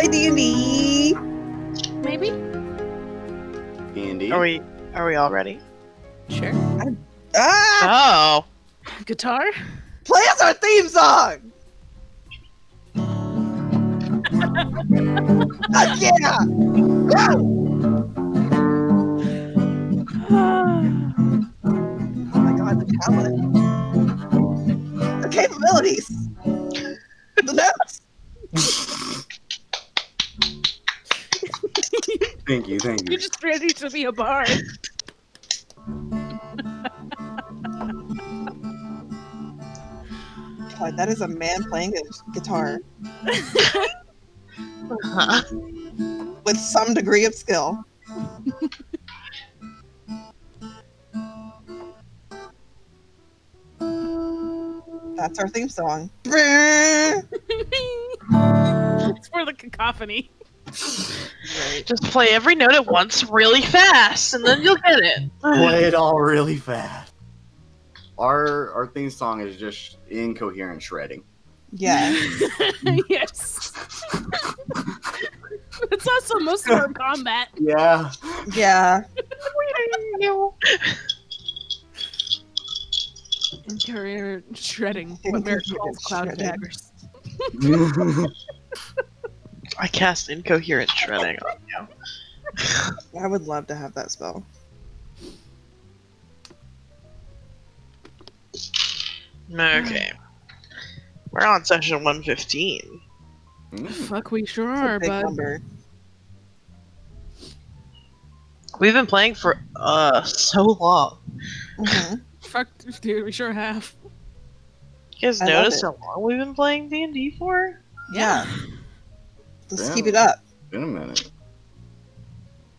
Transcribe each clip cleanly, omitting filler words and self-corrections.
play D&D? Maybe? D&D? Are we all ready? Sure. Ah! Oh. Guitar? Play us our theme song! Yeah! Oh my god, the talent. The capabilities. The notes. Thank you. You're just ready to be a bard. God, that is a man playing a guitar with some degree of skill. That's our theme song. It's for the cacophony. Right. Just play every note at once really fast, and then you'll get it. Play it all really fast. Our theme song is just incoherent shredding. Yeah. Yes. That's also most of our combat. Yeah. Yeah. Interior shredding. What Merrick calls cloud Shredding. daggers. I cast incoherent shredding on you. I would love to have that spell. Okay. We're on session 115. Fuck, we sure That's a are, big bud. number. We've been playing for so long. Mhm. Fuck, dude, we sure have. You guys I love notice it. how long we've been playing D&D for? Yeah. Let's Yeah. keep it up. Been a minute.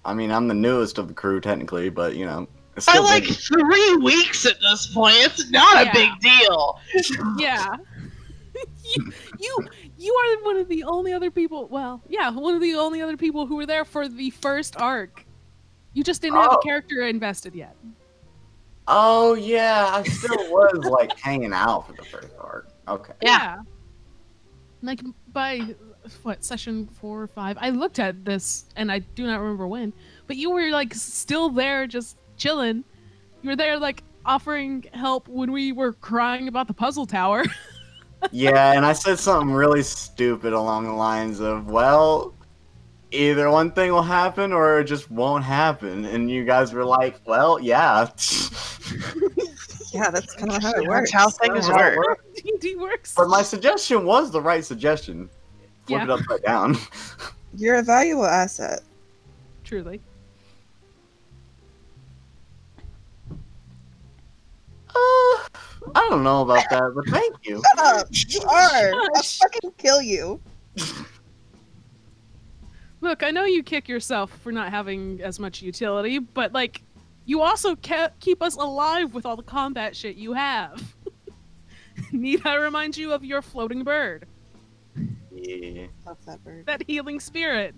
I mean, I'm the newest of the crew, technically, but, you know. It's By still like been- 3 weeks at this point. It's not a Yeah. big deal. Yeah. you are one of the only other people, well, yeah, one of the only other people who were there for the first arc. You just didn't have a Oh. character invested yet. Oh, yeah. I still was, like, hanging out for the first arc. Okay. Yeah. Like, by, what, session 4 or 5? I looked at this, and I do not remember when, but you were, like, still there just chilling. You were there, like, offering help when we were crying about the puzzle tower. Yeah, and I said something really stupid along the lines of, well, either one thing will happen or it just won't happen. And you guys were like, well, yeah. Yeah, that's kind of how it That's works. how things How it work. works. D&D works. But my suggestion was the right suggestion. Flip Yeah. it upside down. You're a valuable asset. Truly. I don't know about that, but thank you. Shut up! You are! I'll Shush. fucking kill you. Look, I know you kick yourself for not having as much utility, but, like, you also keep us alive with all the combat shit you have. Need I remind you of your floating bird? Yeah, Love that bird. That healing spirit.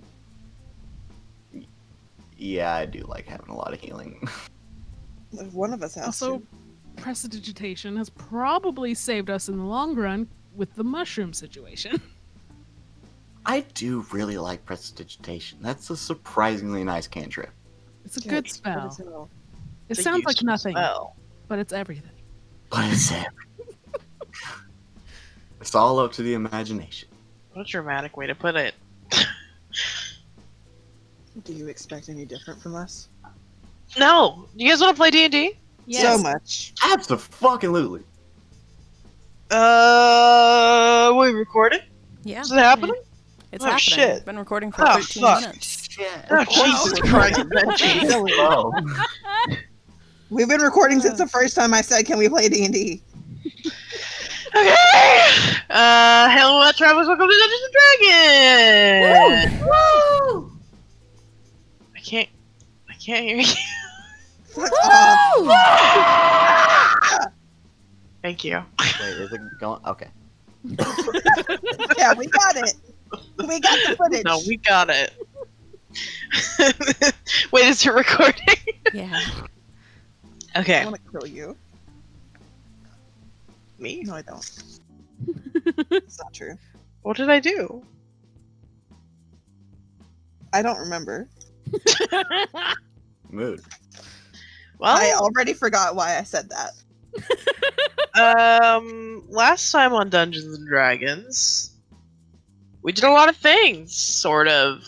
yeah, I do like having a lot of healing. One of us has Also, to. prestidigitation has probably saved us in the long run with the mushroom situation. I do really like prestidigitation. That's a surprisingly nice cantrip. It's a Yeah, good it's good as spell. hell. It It's a sounds like useful nothing, spell. but it's everything. But it's it's all up to the imagination. What a dramatic way to put it. Do you expect any different from us? No! You guys want to play D&D? So much. Absolutely. We recorded? Yeah, Is it happening? it's Oh, happening. shit. Been recording for Oh, 13 fuck. minutes. Oh, Jesus Christ. Oh. We've been recording since the first time I said, "Can we play D&D?" Okay! Hello, travelers, welcome to Dungeons and Dragons! Woo! I can't hear you. Fuck off. Thank you. Wait, is it going? Okay. Yeah, we got it. We got the footage. No, we got it. Wait, is it recording? Yeah. I Okay. want to kill you. Me? No, I don't. It's not true. What did I do? I don't remember. Mood. Well, I already forgot why I said that. last time on Dungeons and Dragons, we did a lot of things, sort of.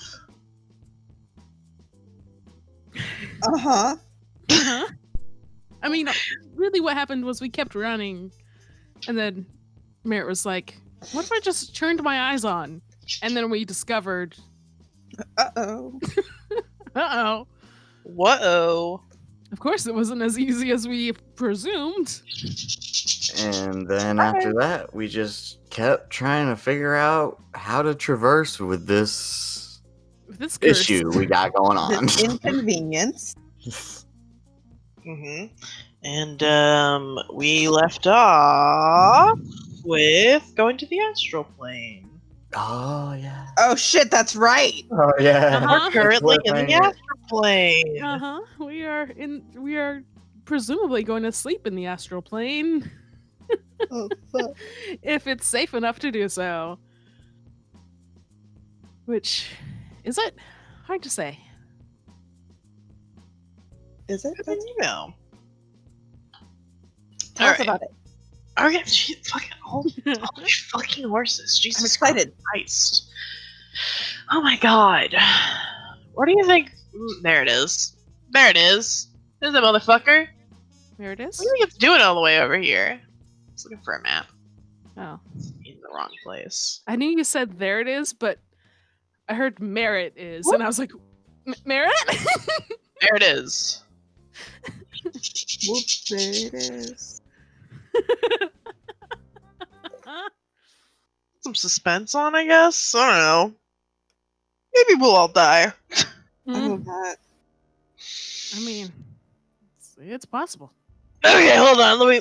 Uh-huh. Uh-huh. I mean, really what happened was we kept running, and then Merritt was like, what if I just turned my eyes on? And then we discovered, Uh-oh. uh-oh, Whoa. of course it wasn't as easy as we presumed. And then after that, we just kept trying to figure out how to traverse with this This curse. issue we got going on. This inconvenience. Mm-hmm. And we left off with going to the astral plane. Oh yeah. Oh shit, that's right. Oh yeah. Uh-huh. We're currently in the astral plane. Uh-huh. We are presumably going to sleep in the astral plane. Oh fuck. If it's safe enough to do so. Which, is it? Hard to say. Is it? How did you know? Tell us Alright. about it. Okay, fucking holy fucking horses! Jesus I'm excited. Christ! Oh my god! What do you think? There it is. There it is. There's a motherfucker. There it is. What do you think it's doing all the way over here? I was looking for a map Oh. in the wrong place. I knew you said there it is, but I heard Merritt is, and I was like, Merritt? There it is. Whoops, there it is. Some suspense on, I guess. I don't know. Maybe we'll all die. I hope not. I mean, it's possible. Okay, hold on. Let me.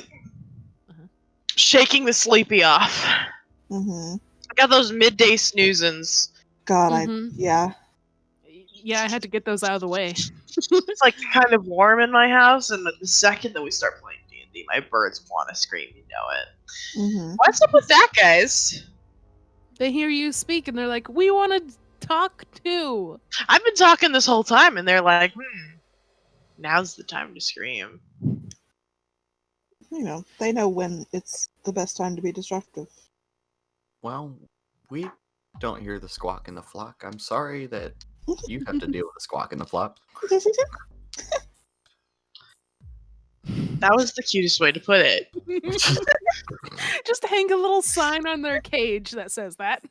Uh-huh. Shaking the sleepy off. Mm-hmm. I got those midday snoozins. God, Mhm. yeah. Yeah, I had to get those out of the way. It's like kind of warm in my house, and the second that we start playing D&D, my birds want to scream. You know it. Mm-hmm. What's up with that, guys? They hear you speak, and they're like, we want to talk too. I've been talking this whole time, and they're like, now's the time to scream. You know, they know when it's the best time to be destructive. Well, we don't hear the squawk in the flock. I'm sorry that you have to deal with the squawk in the flock. That was the cutest way to put it. Just hang a little sign on their cage that says that.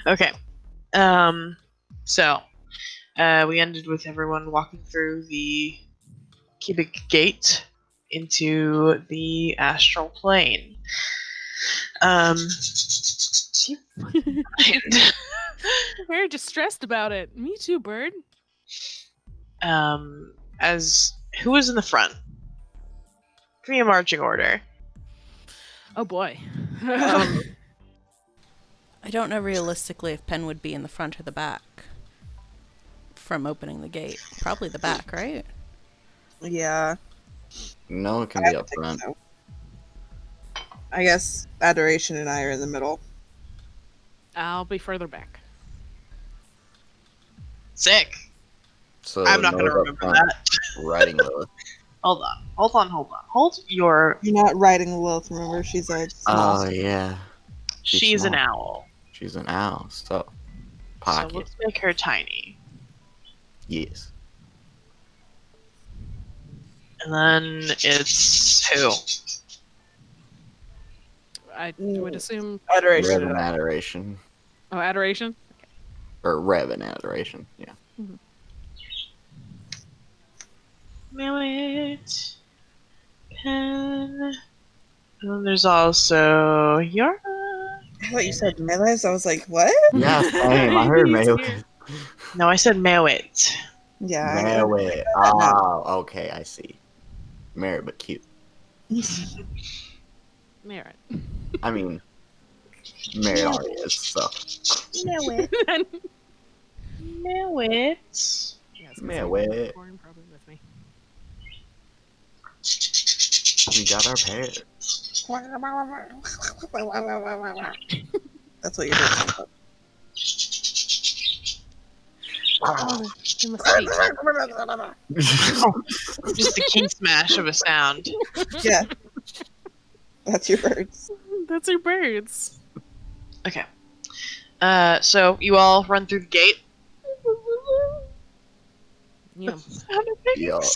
Okay. So, we ended with everyone walking through the cubic gate into the astral plane. Very distressed about it. Me too, Bird. As who was in the front? Give me a marching order. Oh boy. Um, I don't know realistically if Penn would be in the front or the back from opening the gate. Probably the back, right? Yeah. No, it can I be would up think front. so. I guess Adoration and I are in the middle. I'll be further back. sick. So I'm not gonna Noah's up remember front that. Riding Lilith. Hold on. Hold your. You're not riding Lilith, remember? She's a Oh yeah, She's an small. owl. She's an owl. So So pocket. let's make her tiny. Yes. And then it's who? I would assume. Adoration. Rev and adoration. Oh, adoration. Or Rev and adoration. Yeah. Millet. Pen. And then there's also Yara. I thought you said Melees. I was like, what? Yeah, same. I heard He's Mayo. here. No, I said Mewit. Yeah. I Merit. Oh, okay, I see. Merit, but cute. Merritt. I mean, Merit already is, so. Mewit. Mewit. Yes, 'cause Merritt. I'm recording probably with me. We got our pair. That's what you're doing. Oh, they must speak. Just the key smash of a sound. Yeah, that's your birds. That's your birds. Okay. So you all run through the gate. Yeah. Yeah. What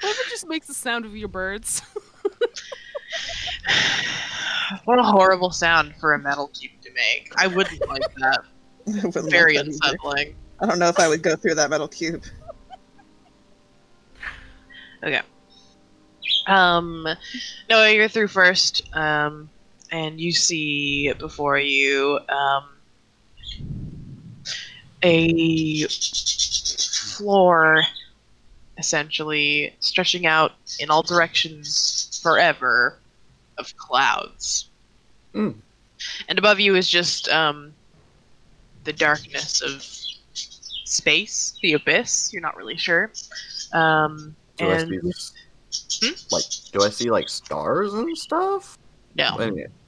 if it just makes the sound of your birds? What a horrible sound for a metal cube to make. I wouldn't like that. I wouldn't Very like that either. unsettling. I don't know if I would go through that metal cube. Okay. Noah, you're through first. And you see before you a floor essentially stretching out in all directions forever of clouds. Mm. And above you is just the darkness of space, the abyss. You're not really sure. Do I And see do I see like stars and stuff? no,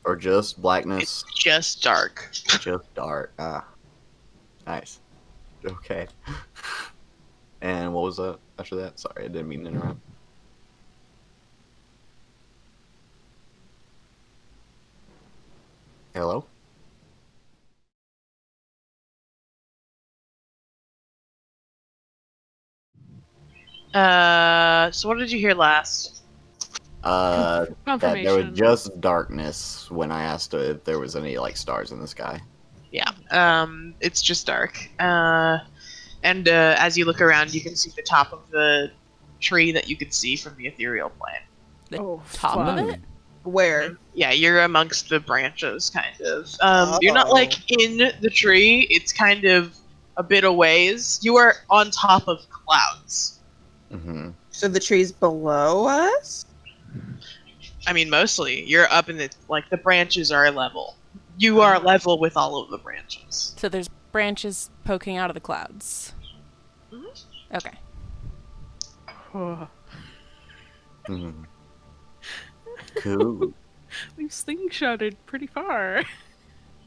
Or just it's blackness? just dark. Just dark. Ah. Nice. Okay. And what was that after that? Sorry, I didn't mean to interrupt. Hello? So what did you hear last? That there was Confirmation. just darkness when I asked if there was any like stars in the sky. Yeah. It's just dark. And as you look around, you can see the top of the tree that you could see from the ethereal plane. The Oh, top fuck. of it? Where? Yeah, you're amongst the branches, kind of. You're not Oh. like in the tree. It's kind of a bit a ways. You are on top of clouds. Mm-hmm. So the trees below us? I mean, mostly you're up in the the branches are level. You are level with all of the branches. So there's branches poking out of the clouds. Mhm. Okay. Oh, Mm-hmm. Cool. we've slingshotted pretty far.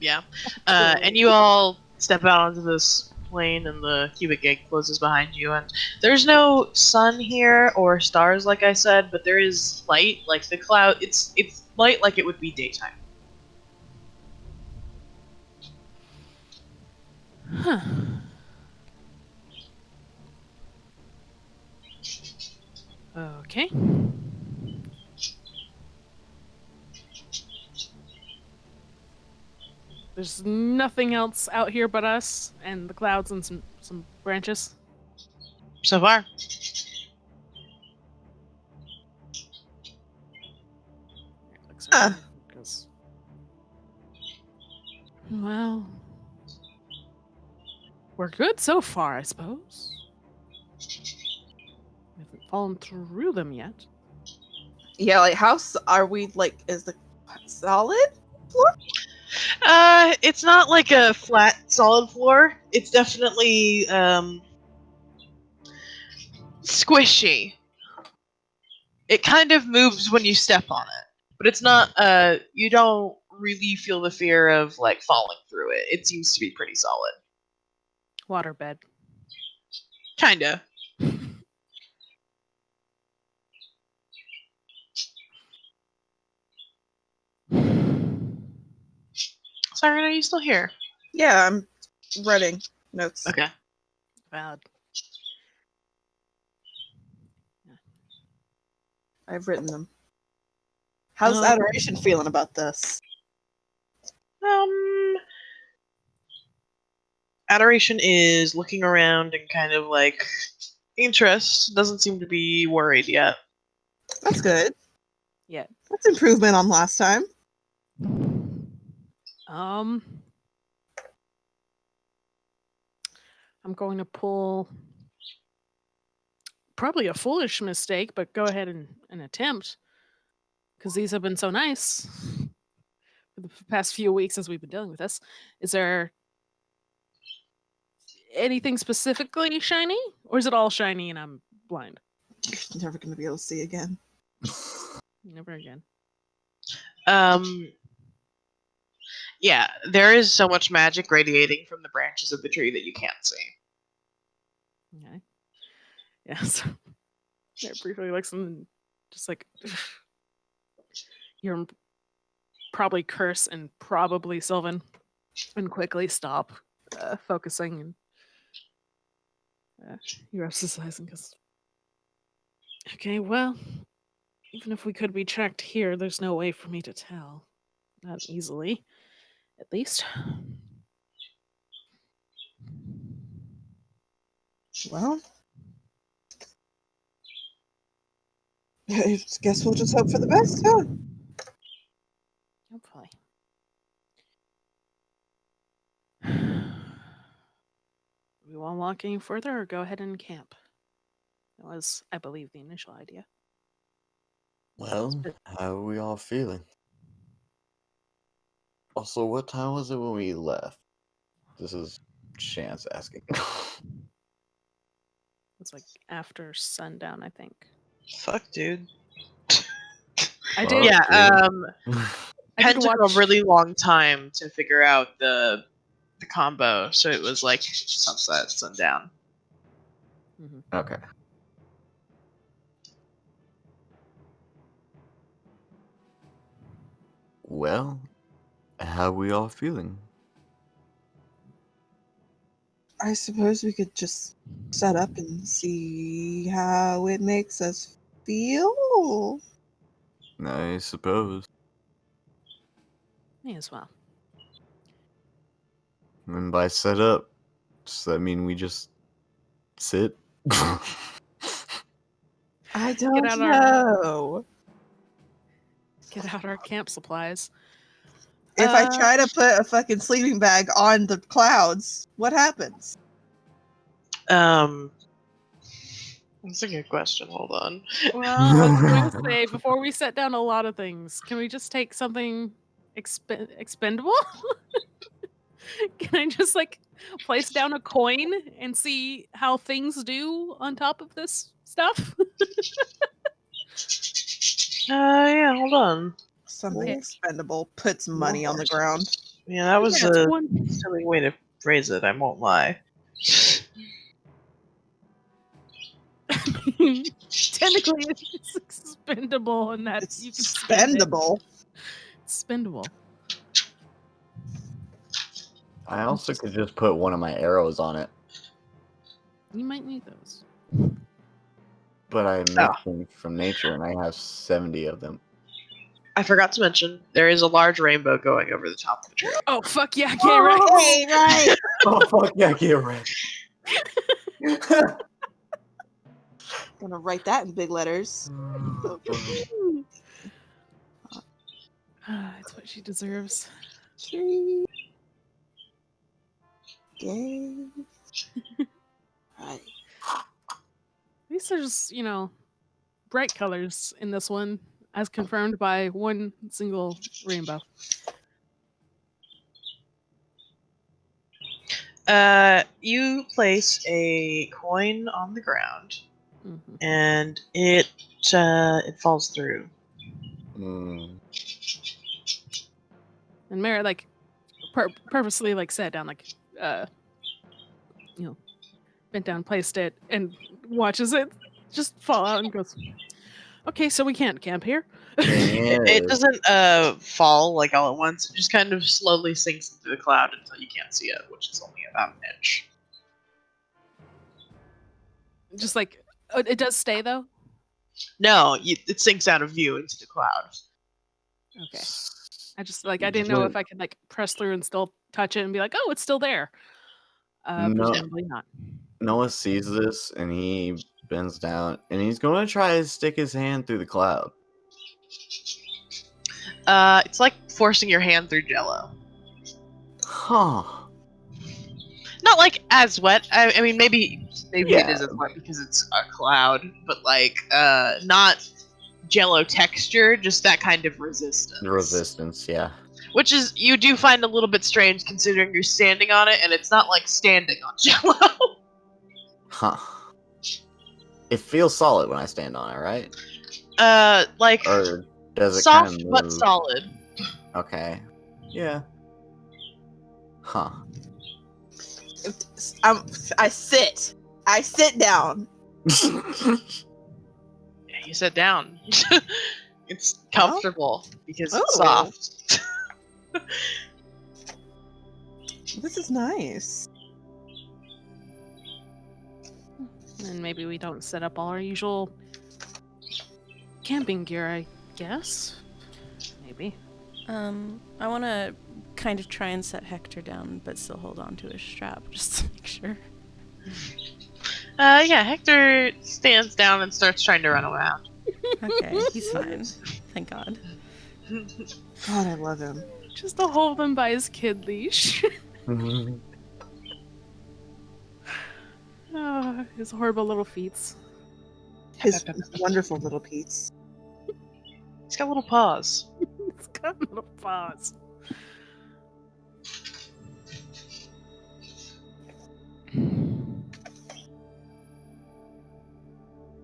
Yeah. And you all step out onto this plane, and the cubic gate closes behind you. And there's no sun here or stars, like I said, but there is light. Like the cloud, it's light like it would be daytime. Huh. Okay. There's nothing else out here but us and the clouds and some branches. So far. Looks Ah. around, 'cause- Well, we're good so far, I suppose. We haven't fallen through them yet. Yeah, like are we like is the solid? It's not like a flat, solid floor. It's definitely squishy. It kind of moves when you step on it, but it's not. You don't really feel the fear of like falling through it. It seems to be pretty solid. Waterbed. Kinda. Siren, are you still here? Yeah, I'm writing notes. Okay. Valid. I've written them. How's Um, Adoration feeling about this? Adoration is looking around and kind of like interest. Doesn't seem to be worried yet. That's good. Yeah. That's improvement on last time. I'm going to pull probably a foolish mistake, but go ahead and attempt. Because these have been so nice for the past few weeks as we've been dealing with this. Is there anything specifically shiny? Or is it all shiny and I'm blind? You're never gonna be able to see again. Never again. Yeah, there is so much magic radiating from the branches of the tree that you can't see. Okay. Yes. Yeah, briefly looks and just like you're probably curse and probably Sylvan, and quickly stop focusing and you're exercising because. Okay, well, even if we could be tracked here, there's no way for me to tell. Not easily, at least. Well, I guess we'll just hope for the best, huh? Hopefully. We want to walk any further or go ahead and camp? That was, I believe, the initial idea. Well, how are we all feeling? Also, what time was it when we left? This is Chance asking. It's like after sundown, I think. Fuck, dude. I Well, did. Yeah, I Pen did took watch. a really long time to figure out the combo, so it was like sunset, sundown. Mhm. Okay. Well, how are we all feeling? I suppose we could just set up and see how it makes us feel. I suppose. Me as well. And by set up, does that mean we just sit? I don't out know. Get out our camp supplies. If I try to put a fucking sleeping bag on the clouds, what happens? That's a good question. Hold on. Well, I was going to say, before we set down a lot of things, can we just take something expendable? Can I just like place down a coin and see how things do on top of this stuff? Yeah, hold on. Something Okay. expendable puts money on the ground. Yeah, that was Yeah, it's a one. silly way to phrase it, I won't lie. Technically, it's expendable in that It's you can spend it. spendable. It's spendable. I also could just put one of my arrows on it, You might need those. but I make them from nature and I have 70 of them. I forgot to mention, there is a large rainbow going over the top of the tree. Oh fuck yeah, okay, right. Hey, right. Oh, fuck yeah, get ready. Gonna write that in big letters. It's what she deserves. Tree. Game. Right. At least there's, bright colors in this one, as confirmed by one single rainbow. You place a coin on the ground, Mhm. and it falls through. Mm. And Mara, like, purposely, like, sat down, like, bent down, placed it, and watches it just fall out and goes, okay, so we can't camp here. It doesn't fall like all at once. It just kind of slowly sinks into the cloud until you can't see it, which is only about an inch. Just like, it does stay, though? No, it sinks out of view into the cloud. Okay. I just, like, I didn't know if I could, like, press through and still touch it and be like, oh, it's still there. No. Presumably not. Noah sees this and he bends down and he's going to try to stick his hand through the cloud. It's like forcing your hand through jello. Huh. Not like as wet. I mean, maybe Yeah. it is as wet because it's a cloud, but like not jello texture, just that kind of resistance. The resistance, yeah. Which is, you do find a little bit strange considering you're standing on it, and it's not like standing on jello. Huh. It feels solid when I stand on it, right? Like Or does it soft kind of move? but solid. Okay. Yeah. Huh. I sit. I sit down. Yeah, you sit down. It's comfortable because it's Oh. soft. This is nice. And maybe we don't set up all our usual camping gear, I guess. Maybe. I want to kind of try and set Hector down, but still hold on to his strap, just to make sure. Yeah, Hector stands down and starts trying to run around. Okay, he's fine. Thank God. God, I love him. Just to hold him by his kid leash. Oh, his horrible little feets. His wonderful little Pete's. He's got little paws. It's got little paws.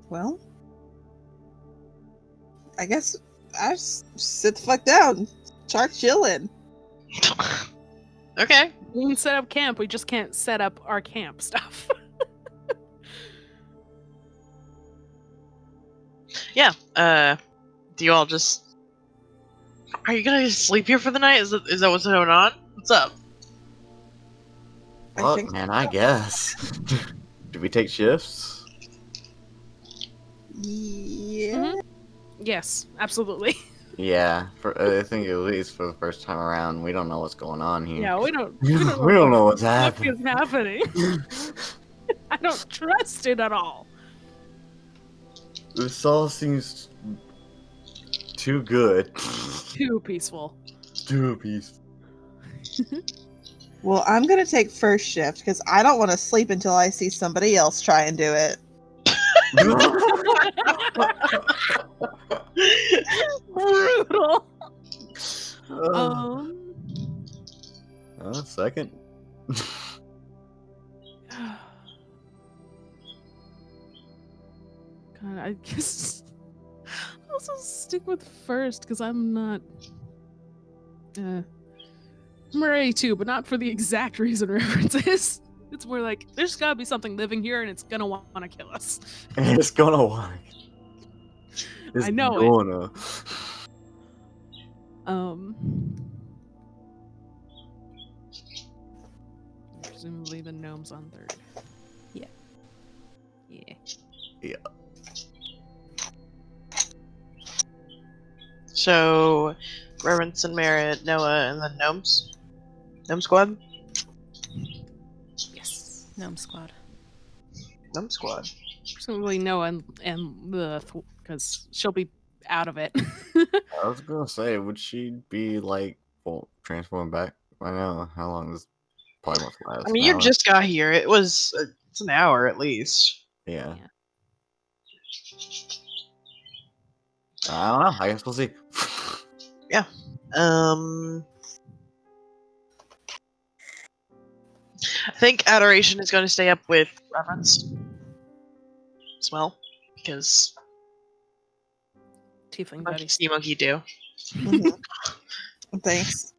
Well, I guess I just sit the fuck down. Start chilling. Okay. We can set up camp, we just can't set up our camp stuff. Yeah. Do you all just? Are you gonna sleep here for the night? Is that what's going on? What's up? I Look, think man, I guess. Do we take shifts? Yeah. Yes, absolutely. Yeah, I think at least for the first time around, we don't know what's going on here. Yeah, we don't we don't know what's what happening. is happening. I don't trust it at all. This all seems too good. Too peaceful. Too peaceful. Well, I'm gonna take first shift because I don't want to sleep until I see somebody else try and do it. Brutal. Second. God, I guess I'll also stick with first because I'm not. I'm ready too, but not for the exact reason references. It's more like there's gotta be something living here, and it's gonna want to kill us. It's gonna work. I know it. gonna. Presumably the gnome's on third. Yeah. Yeah. Yeah. So, Reverence and Merritt, Noah, and the gnomes. Gnome squad. Yes. Gnome squad. Gnome squad. Presumably Noah and the because she'll be out of it. I was gonna say, would she be like transforming back? I know how long this probably won't last. I mean, an you hour. just got here. It's an hour at least. Yeah. Yeah. I don't know. I guess we'll see. I think Adoration is going to stay up with Reverence as well, because Tiefling monkey buddy. see, monkey do. Mhm. Thanks.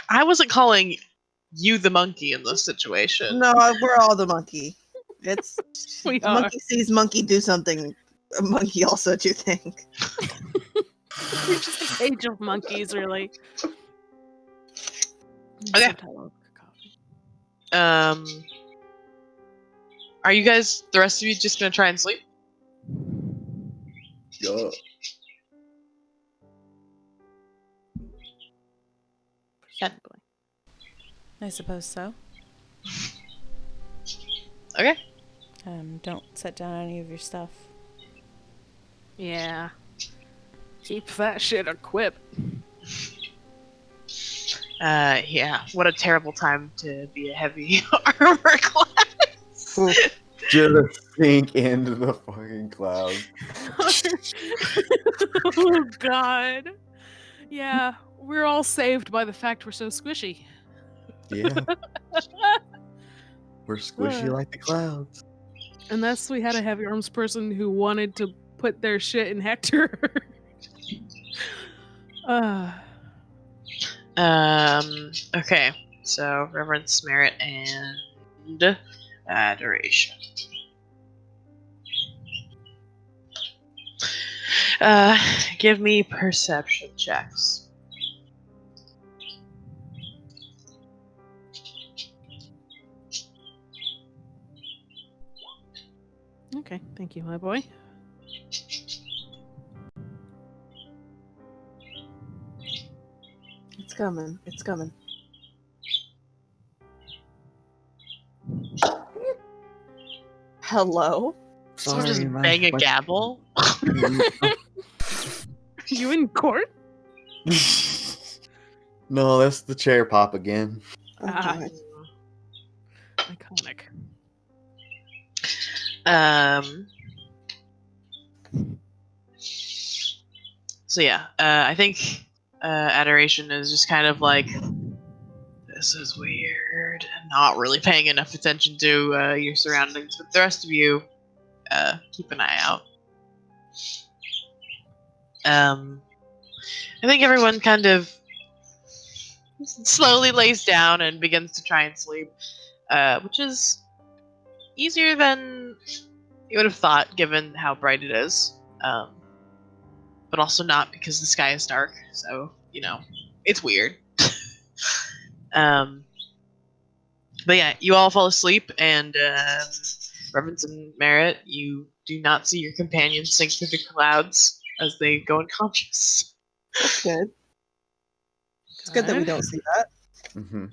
I wasn't calling you the monkey in this situation. No, we're all the monkey. It's We a are. monkey sees monkey do something. A monkey also do think. We're just a cage of monkeys, really. Okay. Subtitle cacophony. Are you guys, the rest of you, just gonna try and sleep? Yeah. Presumably. I suppose so. Okay. Don't set down any of your stuff. Yeah. Keep that shit equipped. Yeah. What a terrible time to be a heavy armor class. Oof. Just sink into the fucking clouds. Oh god. Yeah, we're all saved by the fact we're so squishy. Yeah. We're squishy like the clouds. Unless we had a heavy arms person who wanted to put their shit in Hector. Okay. So reverence, merit, and adoration. Give me perception checks. Okay, thank you, my boy. It's coming. It's coming. Hello? Someone just Sorry, bang a gavel. You in court? No, that's the chair pop again. Oh, Ah. God. Iconic. So yeah, I think adoration is just kind of like, this is weird, and not really paying enough attention to your surroundings. But the rest of you, keep an eye out. I think everyone kind of slowly lays down and begins to try and sleep, which is easier than you would have thought, given how bright it is. But also not, because the sky is dark, so it's weird. But yeah, you all fall asleep, and Reverence and Merritt, you do not see your companions sink through the clouds as they go unconscious. That's good. It's good that we don't see that. Mm-hmm.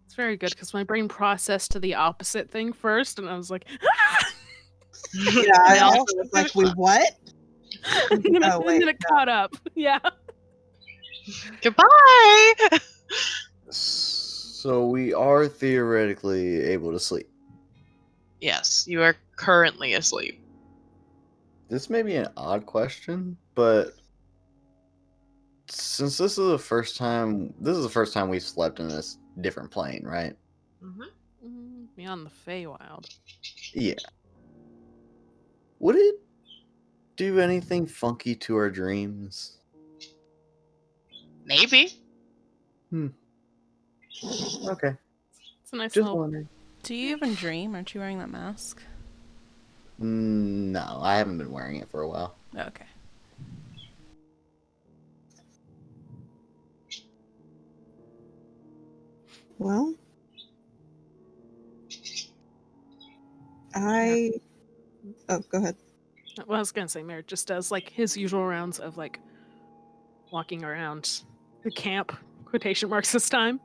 It's very good because my brain processed to the opposite thing first, and I was like, ah! Yeah, I also was like, wait, what? and then, Oh, wait, then it caught up. Yeah. Goodbye! So we are theoretically able to sleep. Yes, you are currently asleep. This may be an odd question, but since this is the first time we've slept in this different plane, right? Beyond the Feywild. Yeah. Would it do anything funky to our dreams? Maybe. Okay. It's a nice Just little. wondering. Do you even dream? Aren't you wearing that mask? No, I haven't been wearing it for a while. Okay. Well, Oh, go ahead. Well, I was gonna say, Merritt just does like his usual rounds of like walking around the camp. Quotation marks this time.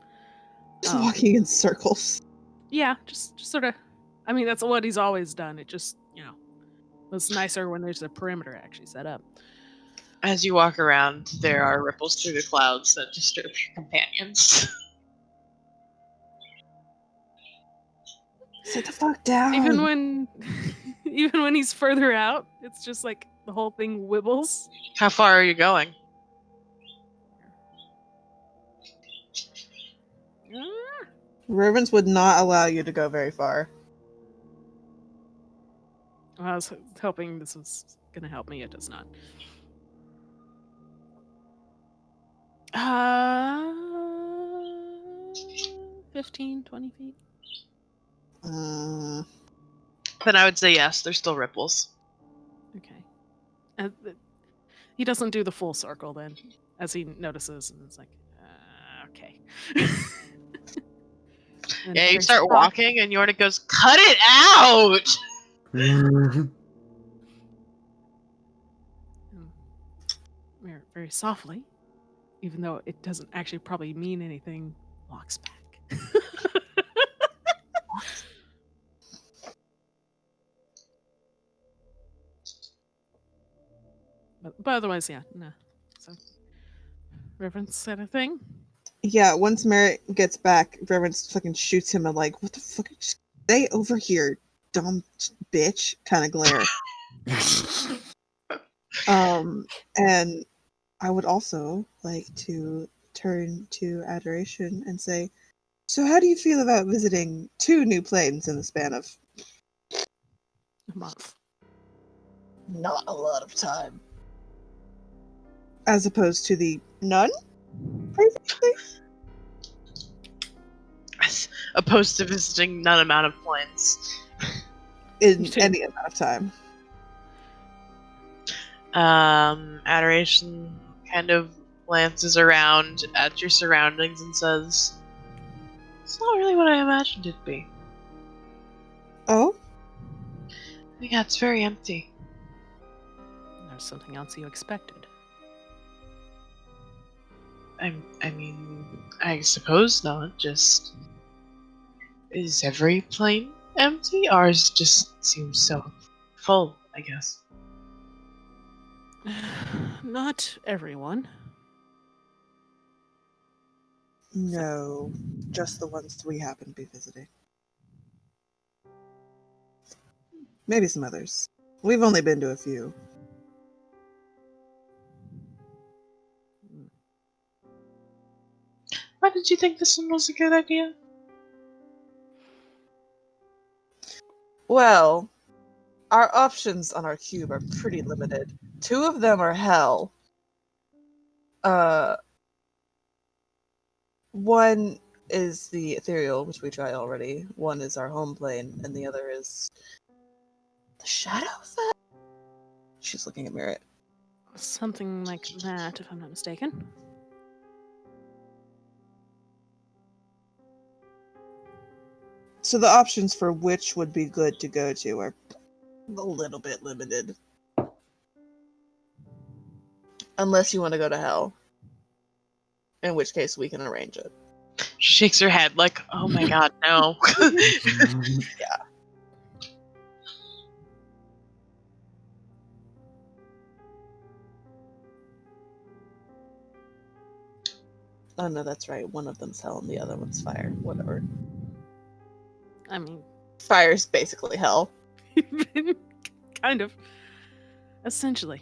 Just walking in circles. Yeah, just sort of. I mean, that's what he's always done. It just was nicer when there's a perimeter actually set up. As you walk around, there are ripples through the clouds that disturb your companions. Sit the fuck down. Even when he's further out, it's just like the whole thing wibbles. How far are you going? Reverence would not allow you to go very far. I was hoping this was gonna help me. It does not. 15, 20 feet. Then I would say yes, there's still ripples. Okay. He doesn't do the full circle then, as he notices, and it's like, okay. Yeah, you start walking, and Yornik goes, "Cut it out!" Very softly, even though it doesn't actually probably mean anything, walks back. but otherwise, yeah, no. So, Reverence said a thing. Yeah, once Merritt gets back, Reverence fucking shoots him and like, what the fuck? Just stay over here, dumb bitch, kind of glare. And I would also like to turn to Adoration and say, so how do you feel about visiting 2 new planes in the span of A month? not a lot of time. As opposed to the none? Previously? As opposed to visiting none amount of planes. In any amount of time. Adoration kind of glances around at your surroundings and says, "It's not really what I imagined it'd be. Oh? Yeah, it's very empty." There's something else you expected. I mean, I suppose not. Just, is every plane empty? Ours just seems so full, I guess. Not everyone. No. Just the ones we happen to be visiting. Maybe some others. We've only been to a few. Why did you think this one was a good idea? Well, our options on our cube are pretty limited. 2 of them are hell. One is the ethereal, which we tried already. One is our home plane, and the other is the shadow effect. She's looking at Merritt. Something like that, if I'm not mistaken. So the options for which would be good to go to are a little bit limited. Unless you want to go to hell. In which case we can arrange it. She shakes her head like, oh my god, no. Oh no, that's right. One of them's hell and the other one's fire. Whatever. I mean, Fire's basically hell. kind of. Essentially.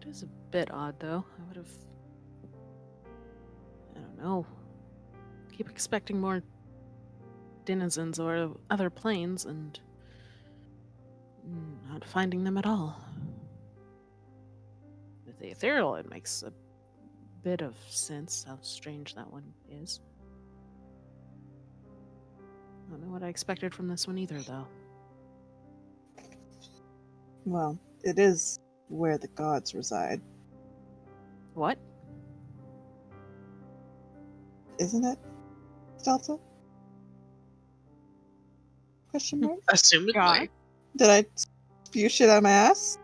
It is a bit odd, though. I would have. I don't know. Keep expecting more denizens or other planes and not finding them at all. With the ethereal, it makes a bit of sense how strange that one is. I don't know what I expected from this one either, though. Well, it is where the gods reside, What? isn't it? Delta? Question mark? Assumedly. God. Did I spew shit out of my ass?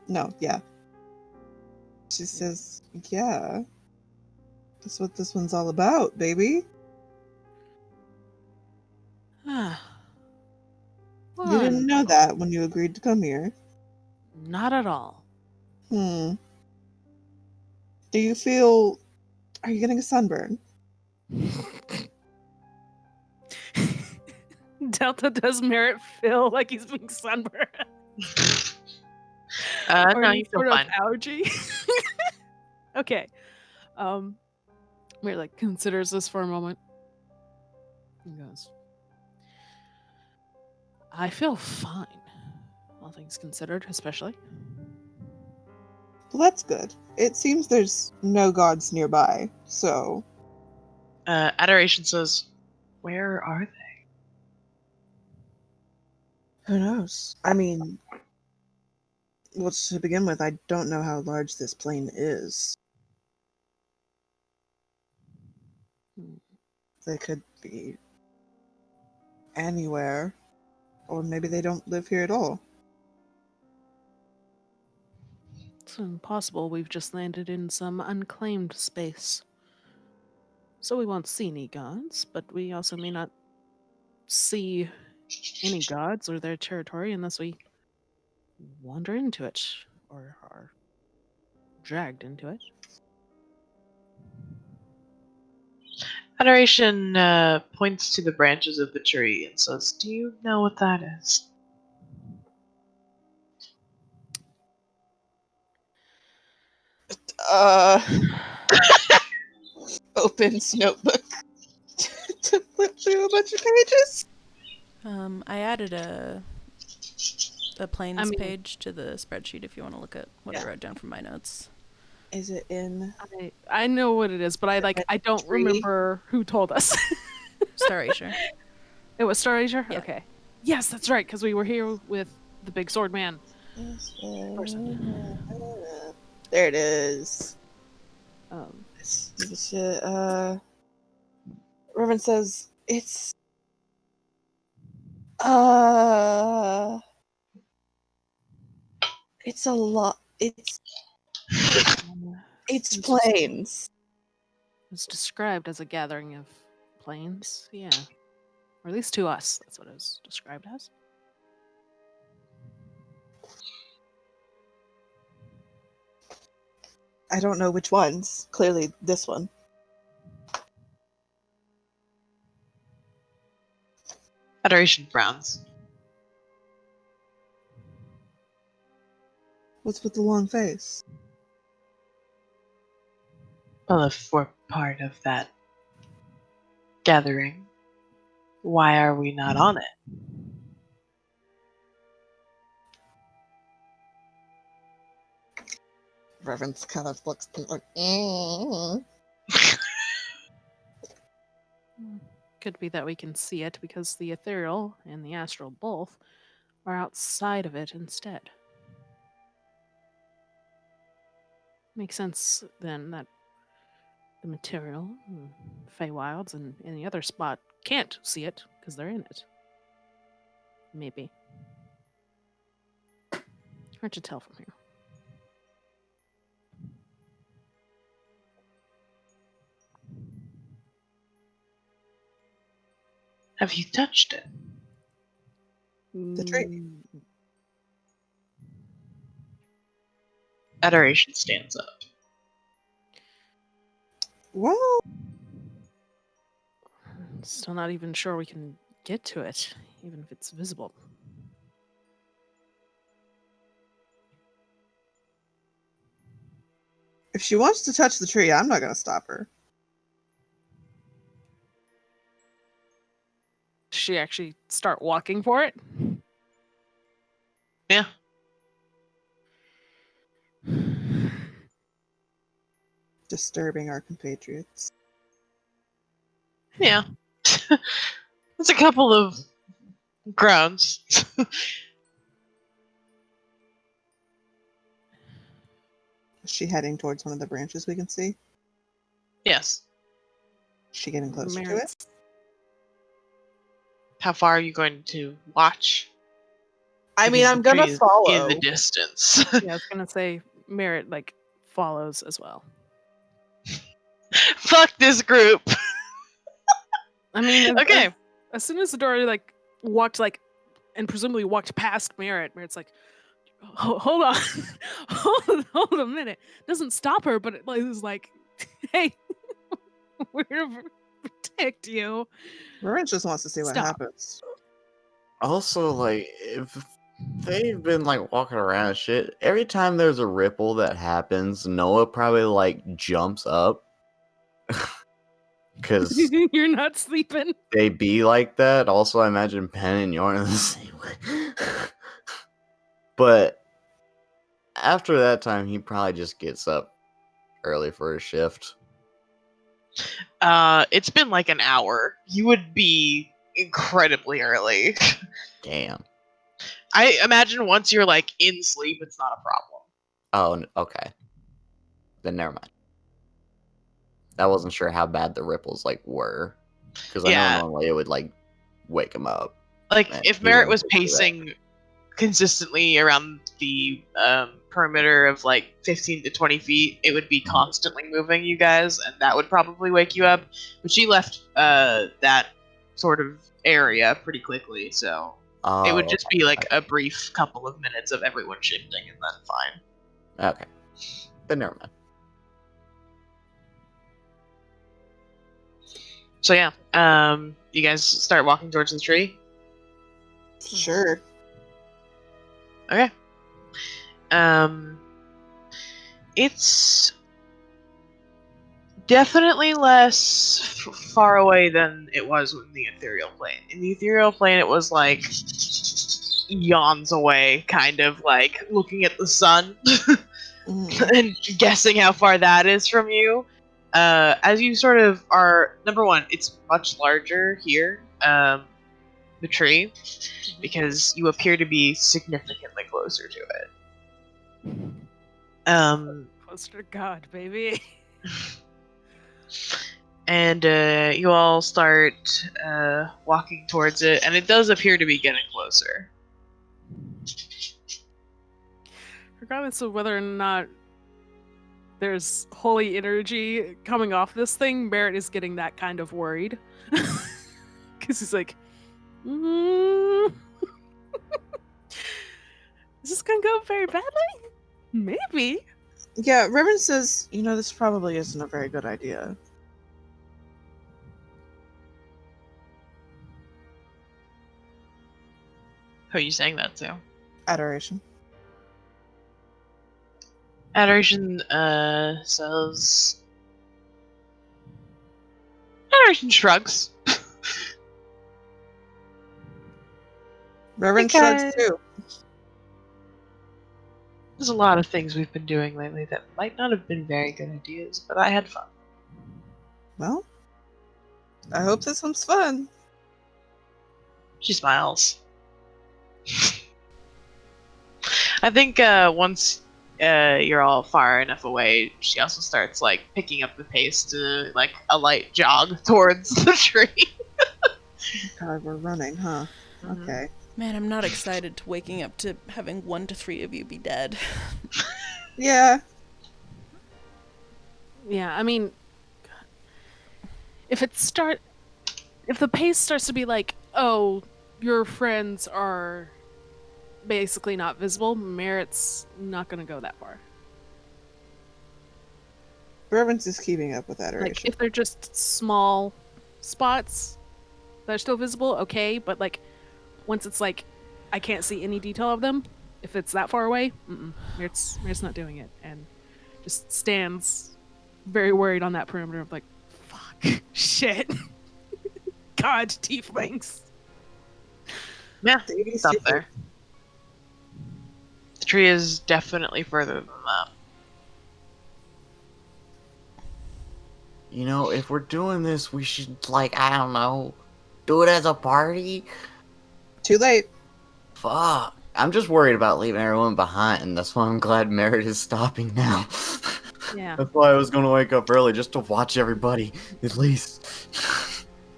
No, yeah. She says, yeah. That's what this one's all about, baby. Ah. You didn't know that when you agreed to come here. Not at all. Do you feel... Are you getting a sunburn? Delta does Merritt feel like he's being sunburned? Or No, any you feel sort fine. of allergy? Okay. Merritt considers this for a moment. He goes, I feel fine. All things considered, especially. Well, that's good. It seems there's no gods nearby, so... Adoration says, where are they? Who knows? I mean... Well, to begin with, I don't know how large this plane is. They could be anywhere, or maybe they don't live here at all. It's impossible we've just landed in some unclaimed space. So we won't see any gods, but we also may not see any gods or their territory unless we wander into it or are dragged into it. Adoration points to the branches of the tree and says, do you know what that is? opens notebook to flip through a bunch of pages. I added a planes I mean- page to the spreadsheet if you want to look at what I wrote down from my notes. Is it in? I know what it is, but I don't Tree? remember who told us. Star Asia. It was Star Asia? Yeah. Okay. Yes, that's right, because we were here with the big sword man. There it is. Um, Reverend says it's a lot. It's planes. It's described as a gathering of planes, yeah. Or at least to us, that's what it was described as. I don't know which ones. Clearly, this one. Adoration frowns. What's with the long face? Well, if we're part of that gathering, why are we not on it? Reverend kind of looks like. Could be that we can see it because the ethereal and the astral both are outside of it instead. Makes sense then that the material, Feywilds, and any other spot can't see it because they're in it. Maybe. Hard to tell from here. Have you touched it? The tree. Adoration stands up. Well, Still not even sure we can get to it, even if it's visible. if she wants to touch the tree, I'm not going to stop her. Does she actually start walking for it? Yeah. Disturbing our compatriots. Yeah. There's a couple of grounds. Is she heading towards one of the branches we can see? Yes. Is she getting closer to it? Merritt's- How far are you going to watch? I mean, Because I'm the gonna tree is follow. in the distance. Yeah, I was gonna say Merritt follows as well. Fuck this group. I mean, Okay. As soon as the door walked and presumably walked past Merritt's like, hold on, hold a minute. Doesn't stop her, but it is like, hey, we're gonna protect you. Lorenz just wants to see what Stop. happens. Also, like, if they've been like walking around and shit, every time there's a ripple that happens, Noah probably like jumps up. Because You're not sleeping. they be like that. Also, I imagine Penn and Yorn are the same way. But after that time, he probably just gets up early for his shift. It's been like an hour. You would be incredibly early. Damn. I imagine once you're like in sleep, it's not a problem. Oh, okay. Then never mind. I wasn't sure how bad the ripples were, because I Yeah. know normally it would wake him up. Like Man, if he Merritt wouldn't was do that. pacing consistently around the perimeter of 15 to 20 feet, it would be constantly moving you guys, and that would probably wake you up. But she left that sort of area pretty quickly, so it would just be a brief couple of minutes of everyone shifting, and then fine. Okay. Then never mind. So yeah, you guys start walking towards the tree. Sure. Okay. It's Definitely less far away than it was in the ethereal plane. In the ethereal plane, it was like eons away, kind of like looking at the sun and guessing how far that is from you. As you sort of are, number one, it's much larger here, the tree, because you appear to be significantly closer to it. Closer to God, baby. And you all start walking towards it, and it does appear to be getting closer. Regardless of whether or not there's holy energy coming off this thing, Barrett is getting that kind of worried. Because he's like, is this gonna go very badly? Maybe. Yeah, Reverend says, this probably isn't a very good idea. Who are you saying that to? Adoration. Adoration says. Adoration shrugs. Reverend Hey, shrugs guys. too. There's a lot of things we've been doing lately that might not have been very good ideas, but I had fun. Well, I hope this one's fun. She smiles. I think once you're all far enough away, she also starts like picking up the pace to like a light jog towards the tree. God, we're running, huh? Mhm. Okay. Man, I'm not excited to waking up to having 1 to 3 of you be dead. Yeah. Yeah, I mean, if the pace starts to be like, oh, your friends are basically not visible, Merritt's not gonna go that far. Reverend is keeping up with Like, adoration. if they're just small spots that are still visible, okay, but like, once it's like, I can't see any detail of them, if it's that far away, Merritt's not doing it, and just stands very worried on that perimeter of like, fuck, shit, God, tieflings. Yeah, stop there. The tree is definitely further than that. If we're doing this, we should, I don't know, do it as a party? Too late. Fuck. I'm just worried about leaving everyone behind, and that's why I'm glad Merritt is stopping now. Yeah. That's why I was going to wake up early, just to watch everybody, at least.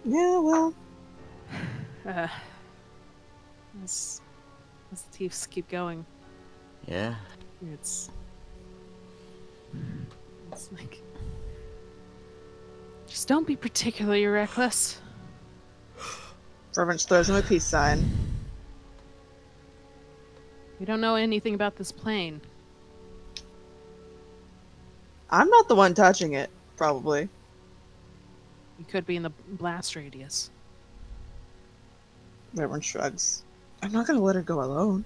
Yeah, well. As the thieves keep going, Yeah. it's like, just don't be particularly reckless. Reverend throws him a peace sign. We don't know anything about this plane. I'm not the one touching it, probably. You could be in the blast radius. Reverend shrugs. I'm not gonna let her go alone.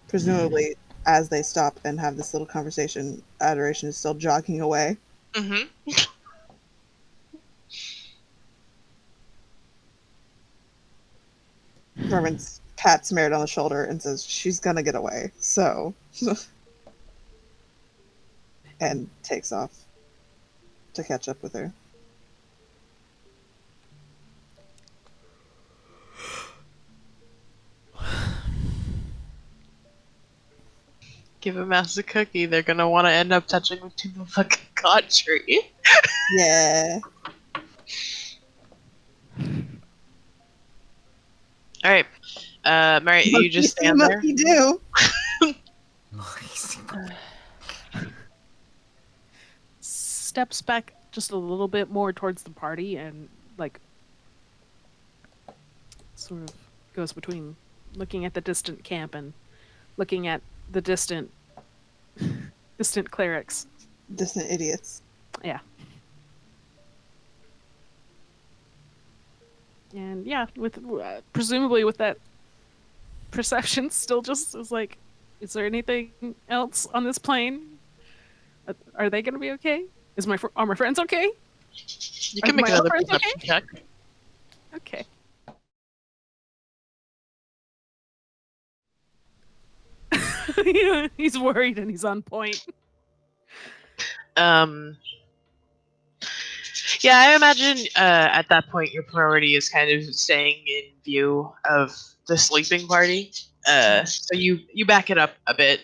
Presumably, as they stop and have this little conversation, Adoration is still jogging away. Mm-hmm. Reverend pats Merritt on the shoulder and says, she's gonna get away, so... and takes off to catch up with her. Give a mouse a cookie. They're gonna want to end up touching to the fucking god tree. Yeah. All right, Mary, you just stand there. You do. Steps back just a little bit more towards the party and like sort of goes between looking at the distant camp and looking at the distant clerics. Distant idiots. Yeah. And yeah, with presumably with that perception still just is like, is there anything else on this plane Are they gonna be okay? Are my friends okay? You Are can make my another other friends perception check. Okay. He's worried and he's on point. Yeah, I imagine at that point your priority is kind of staying in view of the sleeping party. So you back it up a bit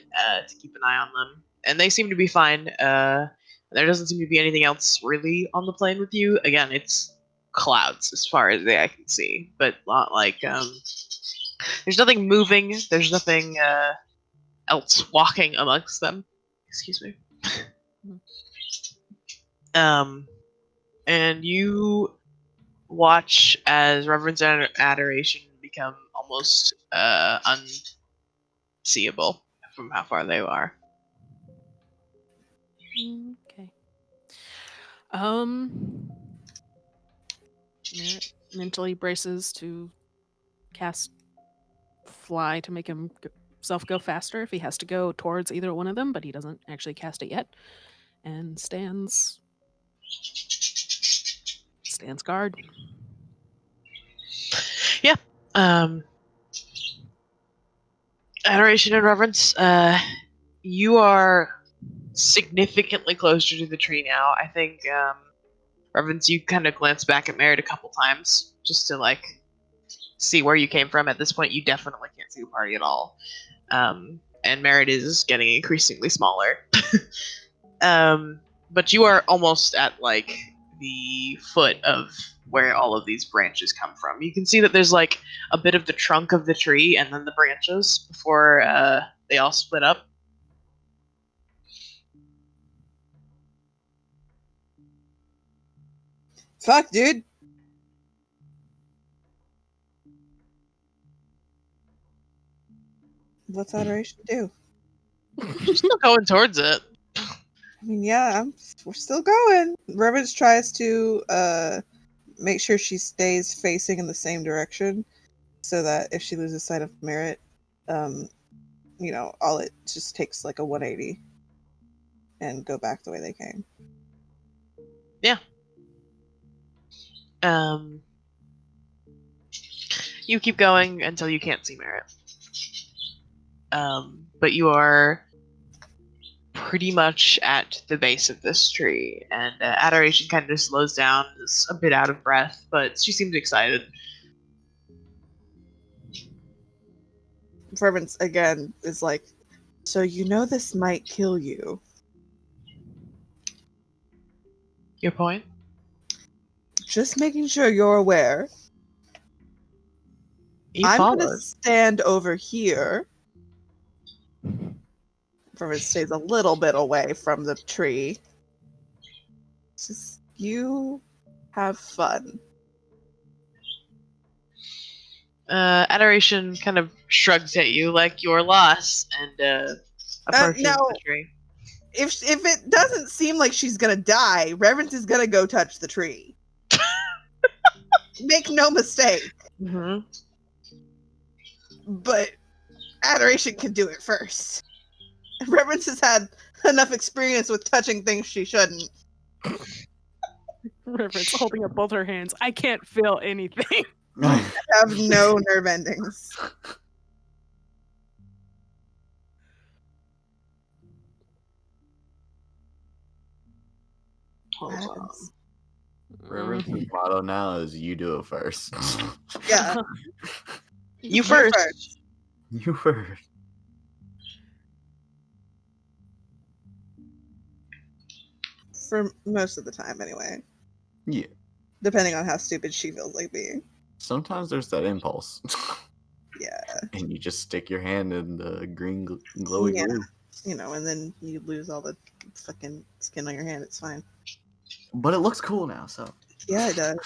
to keep an eye on them, and they seem to be fine. There doesn't seem to be anything else really on the plane with you. Again, it's clouds as far as the eye can see, but not like there's nothing moving. There's nothing else walking amongst them. Excuse me. And you watch as reverence and adoration become almost unseeable from how far they are. Okay. Merritt mentally braces to cast fly to make himself go faster if he has to go towards either one of them, but he doesn't actually cast it yet, and stands guard. Yeah. Adoration and reverence. You are significantly closer to the tree now. I think reverence, you kind of glance back at Merritt a couple times just to like see where you came from. At this point, you definitely can't see the party at all. And Merritt is getting increasingly smaller. But you are almost at like the foot of where all of these branches come from. You can see that there's like a bit of the trunk of the tree and then the branches before they all split up. Fuck, dude. What's adoration do? She's still going towards it. I mean, yeah, we're still going. Reverence tries to make sure she stays facing in the same direction, so that if she loses sight of Merritt, all it just takes like a 180 and go back the way they came. Yeah. You keep going until you can't see Merritt. But you are pretty much at the base of this tree, and Adoration kind of slows down, is a bit out of breath, but she seems excited. Reverence again is like, so this might kill you. Your point? Just making sure you're aware. You I'm followed. gonna stand over here. Reverence stays a little bit away from the tree. Just you have fun. Adoration kind of shrugs at you like you're lost and approaches now, the tree. If it doesn't seem like she's gonna die, Reverence is gonna go touch the tree. Make no mistake. Mm-hmm. But Adoration can do it first. Reverence has had enough experience with touching things she shouldn't. Reverence holding up both her hands. I can't feel anything. I have no nerve endings. Reverence's motto now is you do it first. Yeah. You first. You first. For most of the time, anyway. Yeah. Depending on how stupid she feels like being. Sometimes there's that impulse. Yeah. And you just stick your hand in the green glowy glue. And then you lose all the fucking skin on your hand. It's fine. But it looks cool now, so. Yeah, it does.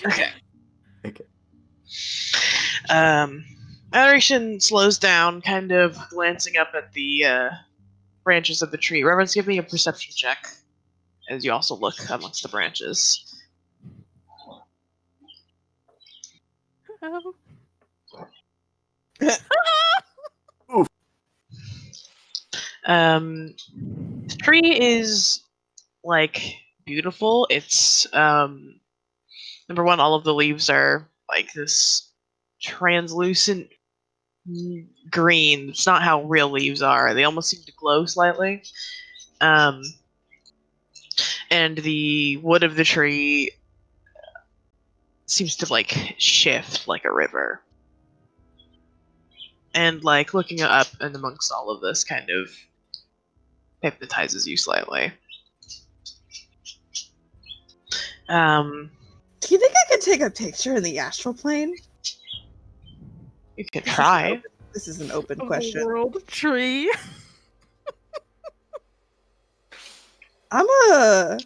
Okay. Okay. Adoration slows down, kind of glancing up at the branches of the tree. Reverence, give me a perception check as you also look amongst the branches. The tree is like beautiful. It's number one, all of the leaves are like this translucent green. It's not how real leaves are. They almost seem to glow slightly. And the wood of the tree seems to like shift like a river. And like looking up and amongst all of this kind of hypnotizes you slightly. Do you think I could take a picture in the astral plane? You can try. This is an open Of the question. world tree. I'm gonna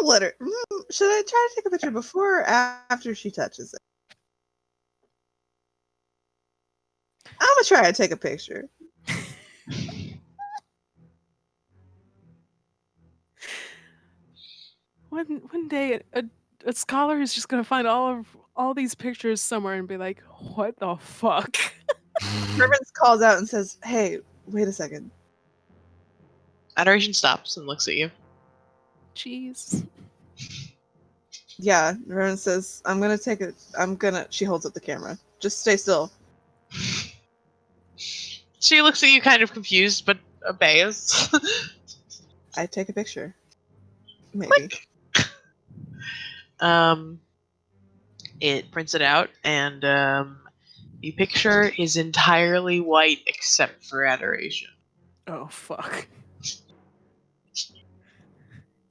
let her. Should I try to take a picture before or after she touches it? I'm gonna try to take a picture. One day a scholar is just gonna find all these pictures somewhere and be like, "What the fuck?" Rivers calls out and says, "Hey, wait a second." Adoration stops and looks at you. Jeez. Yeah, Rivers says, "I'm gonna take it. She holds up the camera. Just stay still." She looks at you kind of confused, but obeys. I take a picture. Maybe. It prints it out, and the picture is entirely white except for Adoration. Oh fuck.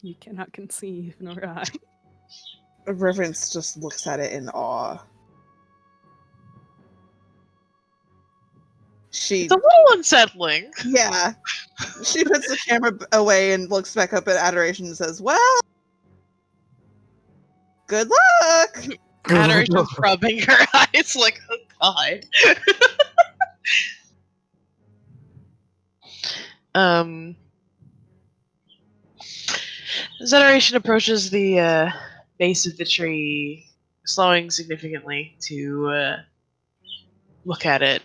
You cannot conceive, nor I. Reverence just looks at it in awe. It's a little unsettling. Yeah. She puts the camera away and looks back up at Adoration and says, "Well, good luck." Adoration's rubbing her eyes like, oh god. As Adoration approaches the base of the tree, slowing significantly to look at it,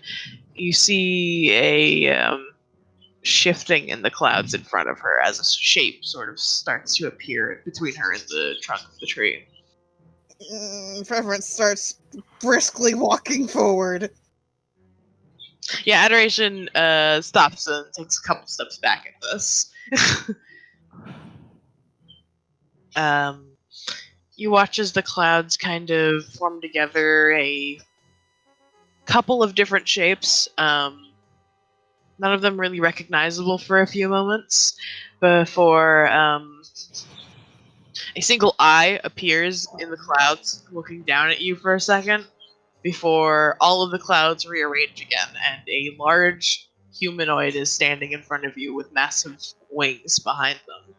you see a shifting in the clouds in front of her as a shape sort of starts to appear between her and the trunk of the tree. Reverence starts briskly walking forward. Yeah, Adoration stops and takes a couple steps back at this. You watch as the clouds kind of form together a couple of different shapes. None of them really recognizable for a few moments before a single eye appears in the clouds, looking down at you for a second, before all of the clouds rearrange again, and a large humanoid is standing in front of you with massive wings behind them.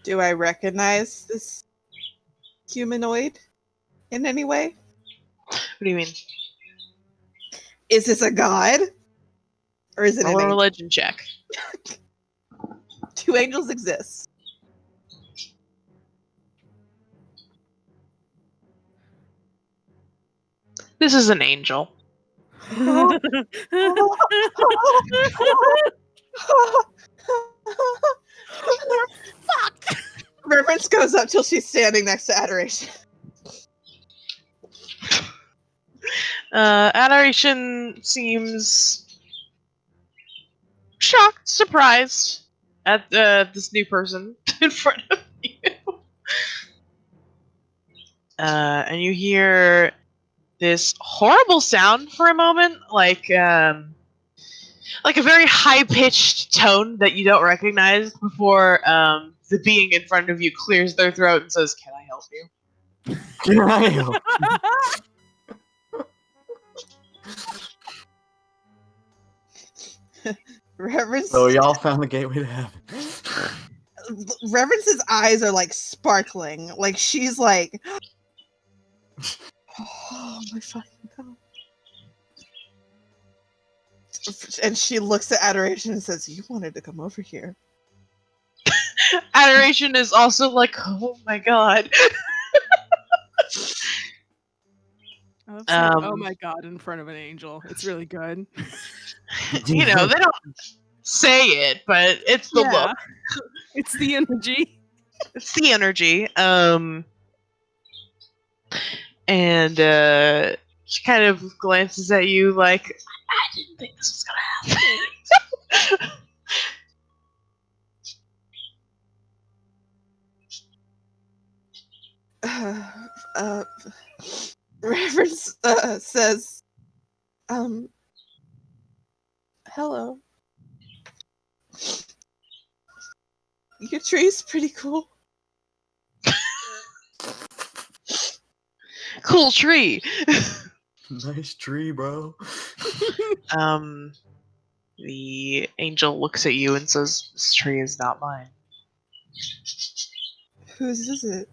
Do I recognize this humanoid in any way? What do you mean? Is this a god? Or is it Roll an a angel? religion check. Do angels exist? This is an angel. Fuck. Reverence goes up till she's standing next to Adoration. Adoration seems shocked, surprised at this new person in front of you. And you hear this horrible sound for a moment, like a very high-pitched tone that you don't recognize before the being in front of you clears their throat and says, "Can I help you?" Can I help? Reverence. So y'all found the gateway to heaven. Reverence's eyes are like sparkling. Like she's like, oh my fucking god. And she looks at Adoration and says, "You wanted to come over here." Adoration is also like, "Oh my god." I love saying, oh my god, in front of an angel. It's really good. You know, they don't say it, but it's the Yeah. look. It's the energy. It's the energy. And she kind of glances at you like, I didn't think this was gonna happen. Reverence says, hello. Your tree's pretty cool. Cool tree. Nice tree, bro. The angel looks at you and says, "This tree is not mine." Whose is it?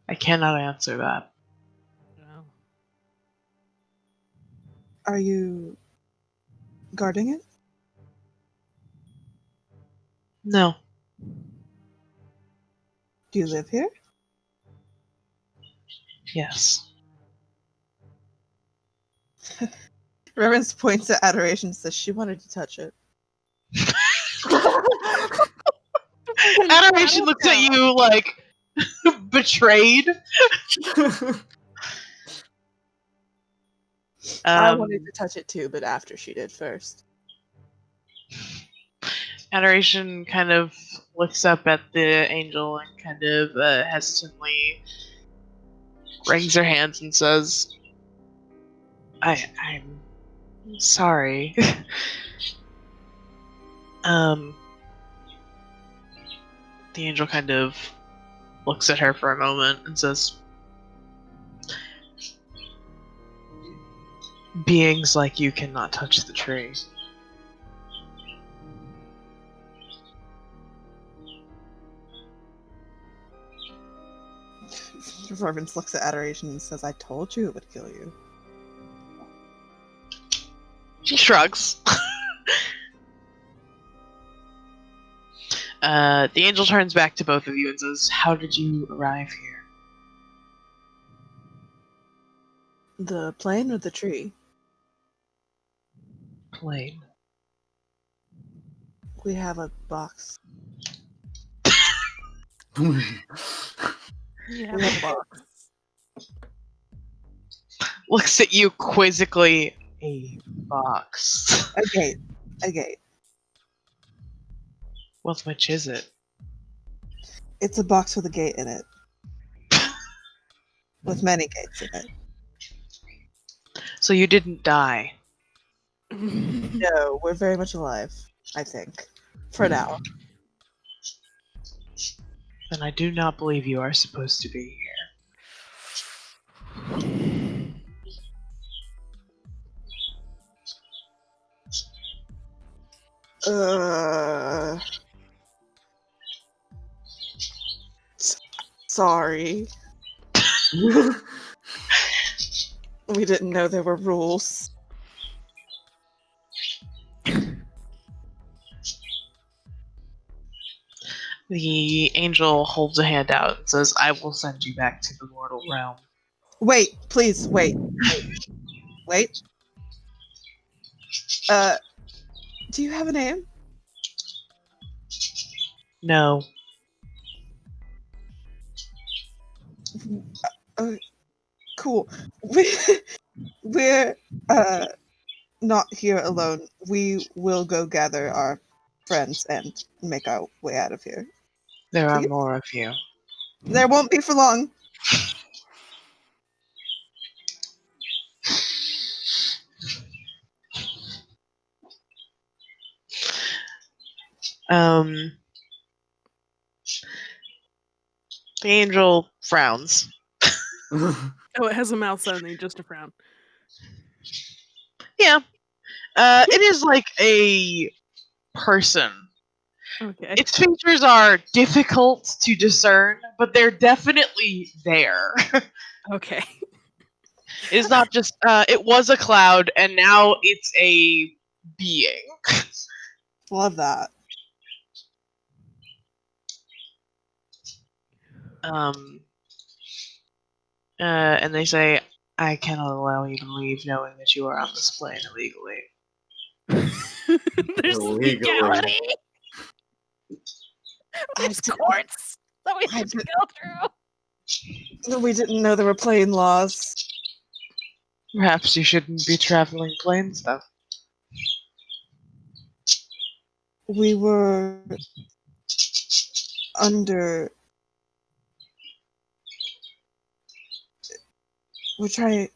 I cannot answer that. No. Are you guarding it? No. Do you live here? Yes. Reverence points at Adoration and says she wanted to touch it. Adoration looks at you like betrayed. I wanted to touch it too, but after she did first. Adoration kind of looks up at the angel and kind of hesitantly wrings her hands and says, I'm sorry. The angel kind of looks at her for a moment and says, beings like you cannot touch the tree. Reverence looks at Adoration and says, I told you it would kill you. She shrugs. The angel turns back to both of you and says, how did you arrive here? The plane or the tree? Plane. We have a box. Yeah. We have a box. Looks at you quizzically. A box. A gate. A gate. Well, which is it? It's a box with a gate in it. With many gates in it. So you didn't die. No, we're very much alive, I think. For now. Then I do not believe you are supposed to be here. Sorry. We didn't know there were rules. The angel holds a hand out and says, I will send you back to the mortal realm. Wait, please, wait. Wait. Do you have a name? No. Cool. We're not here alone. We will go gather our friends and make our way out of here. There are Please? more of you. There won't be for long. The angel frowns. Oh, it has a mouth sounding, just a frown. Yeah. It is like a person. Okay. Its features are difficult to discern, but they're definitely there. Okay. It is not just, it was a cloud, and now it's a being. Love that. And they say, I cannot allow you to leave knowing that you are on this plane illegally. There's Illegally. legality. I There's didn't- courts that we I have to didn't- go through. We didn't know there were plane laws. Perhaps you shouldn't be traveling plane stuff. We were under. We're trying.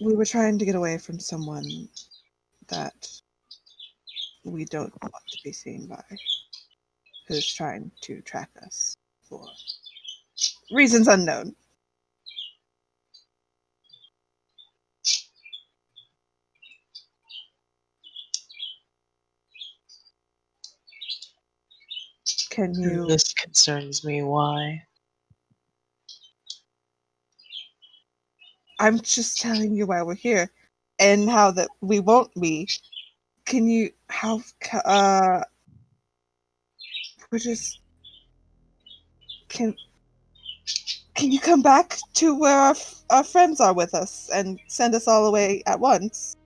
We were trying to get away from someone that we don't want to be seen by, who's trying to track us for reasons unknown. Can you? This concerns me. Why? I'm just telling you why we're here, and how that we won't be. Can you? We're just. Can you come back to where our friends are with us and send us all away at once?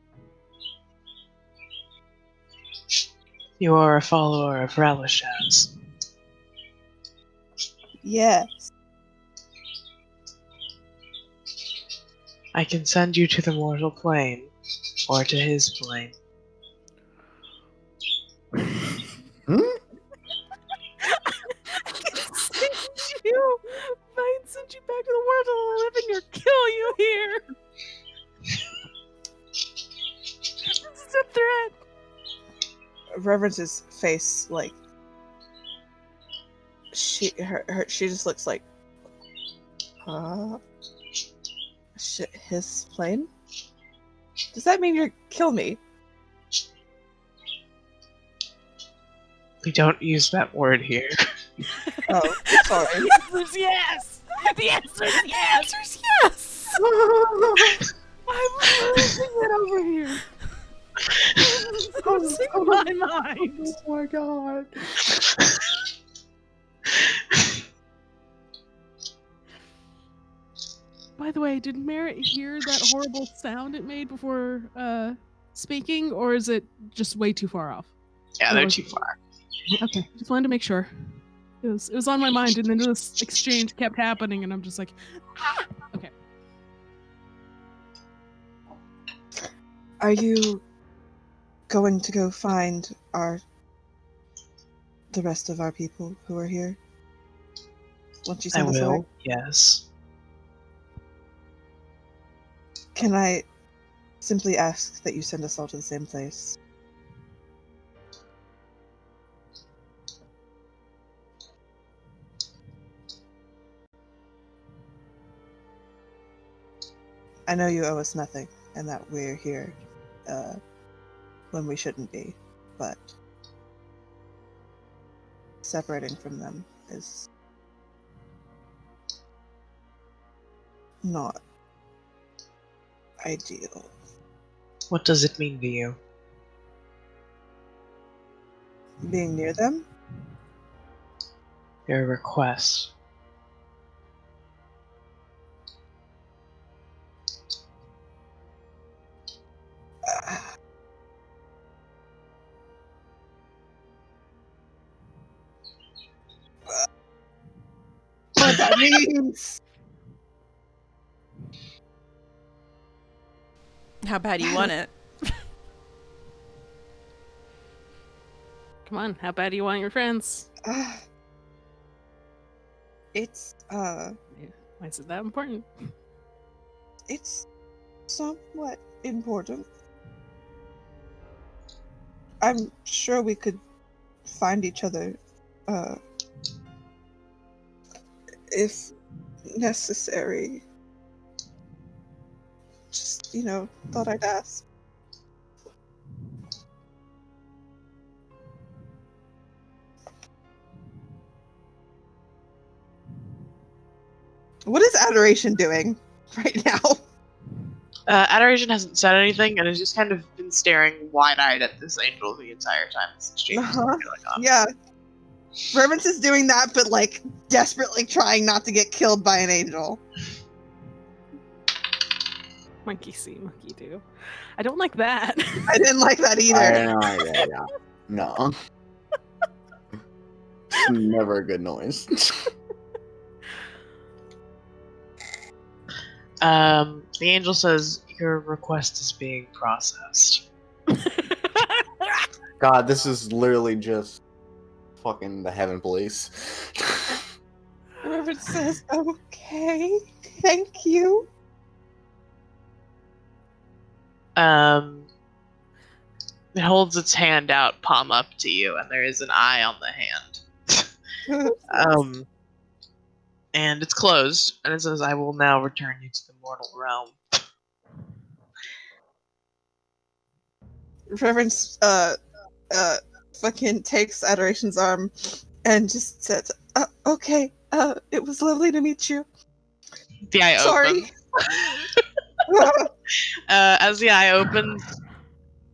You are a follower of Relishaz. Yes. I can send you to the mortal plane, or to his plane. Hmm? You might send you back to the world of the living or kill you here. This is a threat. Reverence's face, like she just looks like, shit, his plane? Does that mean you're kill me? We don't use that word here. Oh, sorry. The answer's yes. The answer's yes. Yes. I'm losing it over here. Losing my mind. Oh my god. By the way, did Merritt hear that horrible sound it made before speaking, or is it just way too far off? Yeah, they're too far. Okay, just wanted to make sure. It was on my mind, and then this exchange kept happening, and I'm just like, ah! Okay. Are you going to go find the rest of our people who are here? Once you I send us away? will, yes. Can I simply ask that you send us all to the same place? I know you owe us nothing, and that we're here when we shouldn't be, but separating from them is not ideal. What does it mean to you? Being near them? Your request. What that means? How bad you want it? Come on, how bad do you want your friends? It's Why is it that important? it's somewhat important. I'm sure we could find each other if necessary. Just, thought I'd ask. What is Adoration doing right now? Adoration hasn't said anything and has just kind of been staring wide-eyed at this angel the entire time this exchange has been going on. Yeah. Reverence is doing that, but like desperately trying not to get killed by an angel. Monkey see, monkey do. I don't like that. I didn't like that either. Yeah. No. It's never a good noise. The angel says your request is being processed. God, this is literally just fucking the heaven police. Reverence says, okay, thank you. It holds its hand out, palm up to you, and there is an eye on the hand. And it's closed, and it says, I will now return you to the mortal realm. Reverence, fucking takes Adoration's arm and just says, okay, it was lovely to meet you. The eye Sorry. opens. As the eye opens,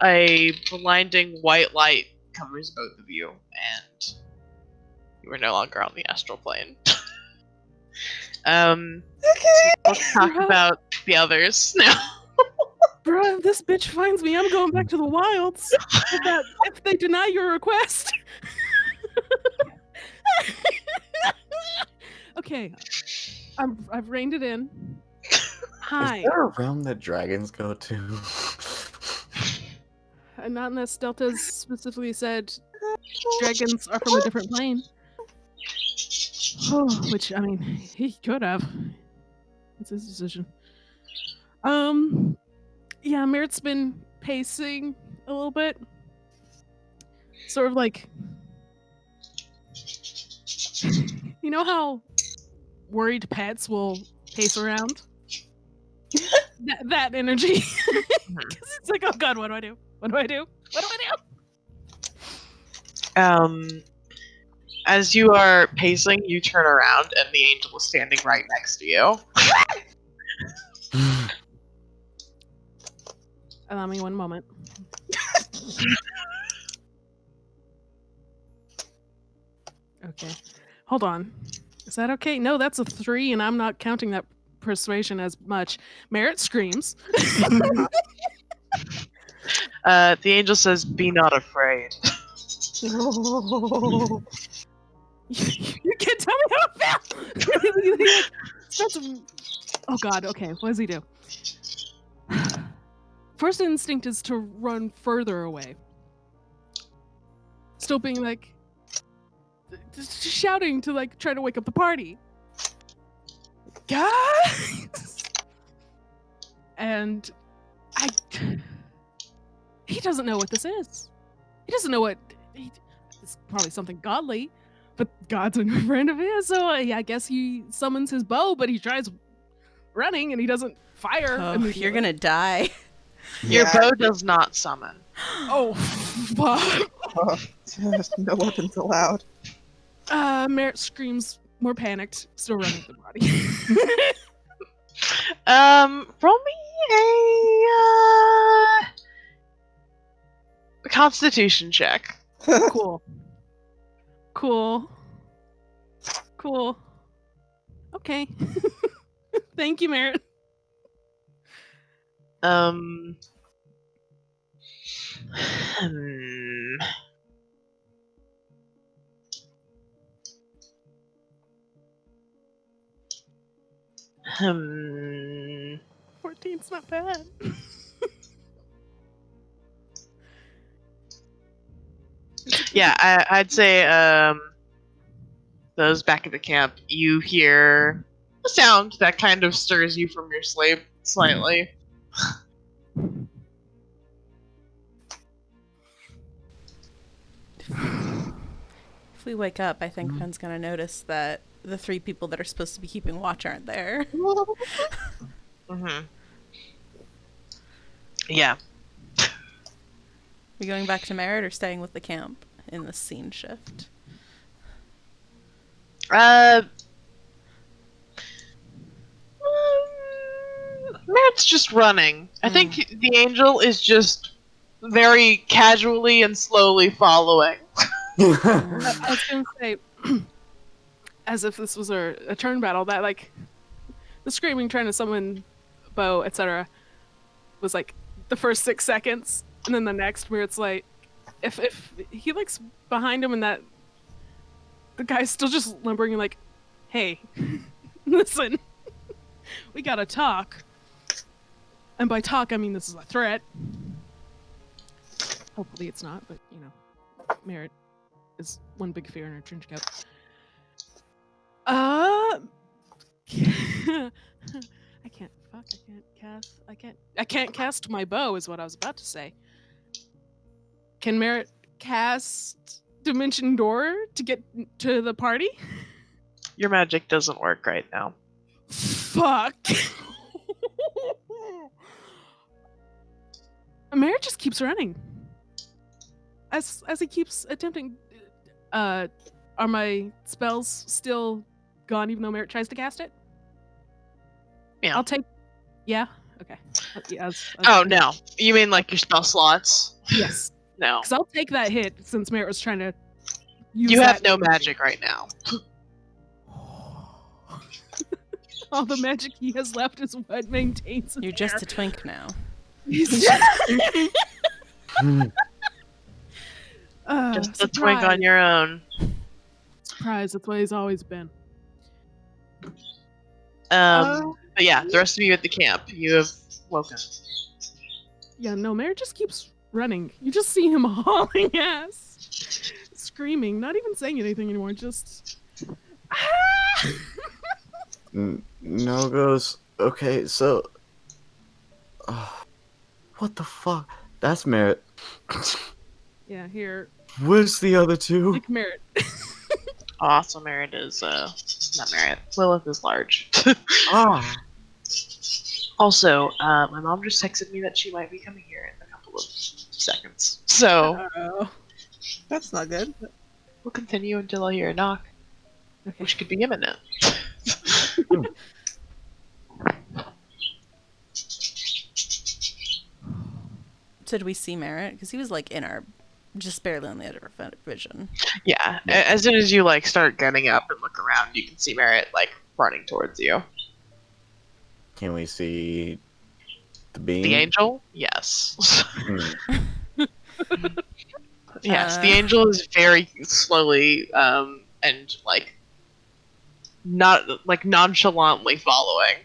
a blinding white light covers both of you, and you are no longer on the astral plane. Okay. Let's talk about the others now. Bruh, if this bitch finds me, I'm going back to the wilds. If they deny your request. Okay, I've reined it in. Hi. Is there a realm that dragons go to? Not unless Delta's specifically said dragons are from a different plane. Oh, which, I mean, he could have. It's his decision. Yeah, Merritt's been pacing a little bit. Sort of like... You know how worried pets will pace around? that energy. Because it's like, oh god, what do I do? What do I do? What do I do? As you are pacing, you turn around, and the angel is standing right next to you. Allow me one moment. Okay. Hold on. Is that okay? No, that's a 3, and I'm not counting that persuasion as much. Merritt screams. The angel says, be not afraid. Oh. You can't tell me how it felt! Oh god, okay, what does he do? First instinct is to run further away. Still being like... just shouting to like try to wake up the party. Guys! And he doesn't know what this is. He doesn't know what... It's probably something godly, but God's a new friend of his, so I guess he summons his bow, but he tries running and he doesn't fire. Oh, you're gonna die. Your bow does not summon. Oh, fuck. No weapons allowed. Merritt screams, more panicked, still running with the body. Roll me a Constitution check. Cool. Okay. Thank you, Merritt. Hmm. 14's not bad. Yeah, I'd say, those back at the camp, you hear a sound that kind of stirs you from your sleep slightly. If we wake up, I think Pen's gonna notice that the 3 people that are supposed to be keeping watch aren't there. Mm-hmm. Yeah. We going back to Merritt or staying with the camp in this scene shift? Matt's just running. I think the angel is just very casually and slowly following. I was gonna say, as if this was a turn battle, that like the screaming, trying to summon Bo, etc., was like the first 6 seconds, and then the next where it's like, if he looks behind him and that the guy's still just lumbering, like, hey, listen, we gotta talk, and by talk I mean this is a threat. Hopefully it's not, but you know, Merritt is one big fear in her trench coat. I can't cast my bow is what I was about to say. Can Merritt cast Dimension Door to get to the party? Your magic doesn't work right now. Fuck. Merritt just keeps running. As he keeps attempting, are my spells still gone even though Merritt tries to cast it? Yeah. I'll take. Yeah. Okay. Yeah, Oh no, you mean like your spell slots? Yes. No, Because I'll take that hit since Merritt was trying to. Use you have that- no magic right now. All the magic he has left is what maintains. You're just a twink now. Just a twink on your own. Surprise! That's what he's always been. But yeah, the rest of you at the camp, you have woken. Yeah, no, Merritt just keeps running. You just see him hauling ass, screaming, not even saying anything anymore. Just. No goes. Okay, so. What the fuck? That's Merritt. Yeah, here. Where's the other two? Like Merritt. Awesome, Merritt is not Merritt. Lilith is large. Ah. Also, my mom just texted me that she might be coming here in a couple of seconds. So That's not good. we'll continue until I hear a knock, which could be imminent. So did we see Merritt? Because he was like in our, just barely on the edge of our vision. Yeah, as soon as you like start getting up and look around, you can see Merritt like running towards you. Can we see the beam? The angel? Yes. Hmm. Yes, the angel is very slowly and like not like nonchalantly following,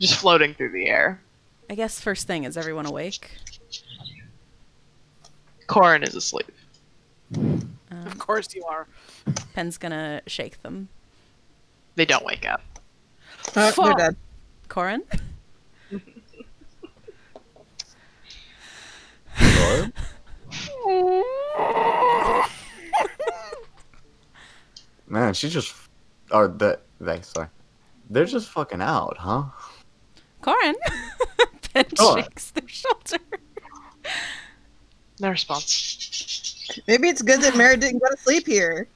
just floating through the air. I guess first thing, is everyone awake? Corin is asleep. Of course you are. Pen's gonna shake them. They don't wake up. They're Fuck. dead. Corin? What? Man, she just. Or sorry. They're just fucking out, huh? Corin? Pen Sure. shakes their shoulder. No response. Maybe it's good that Mary didn't go to sleep here.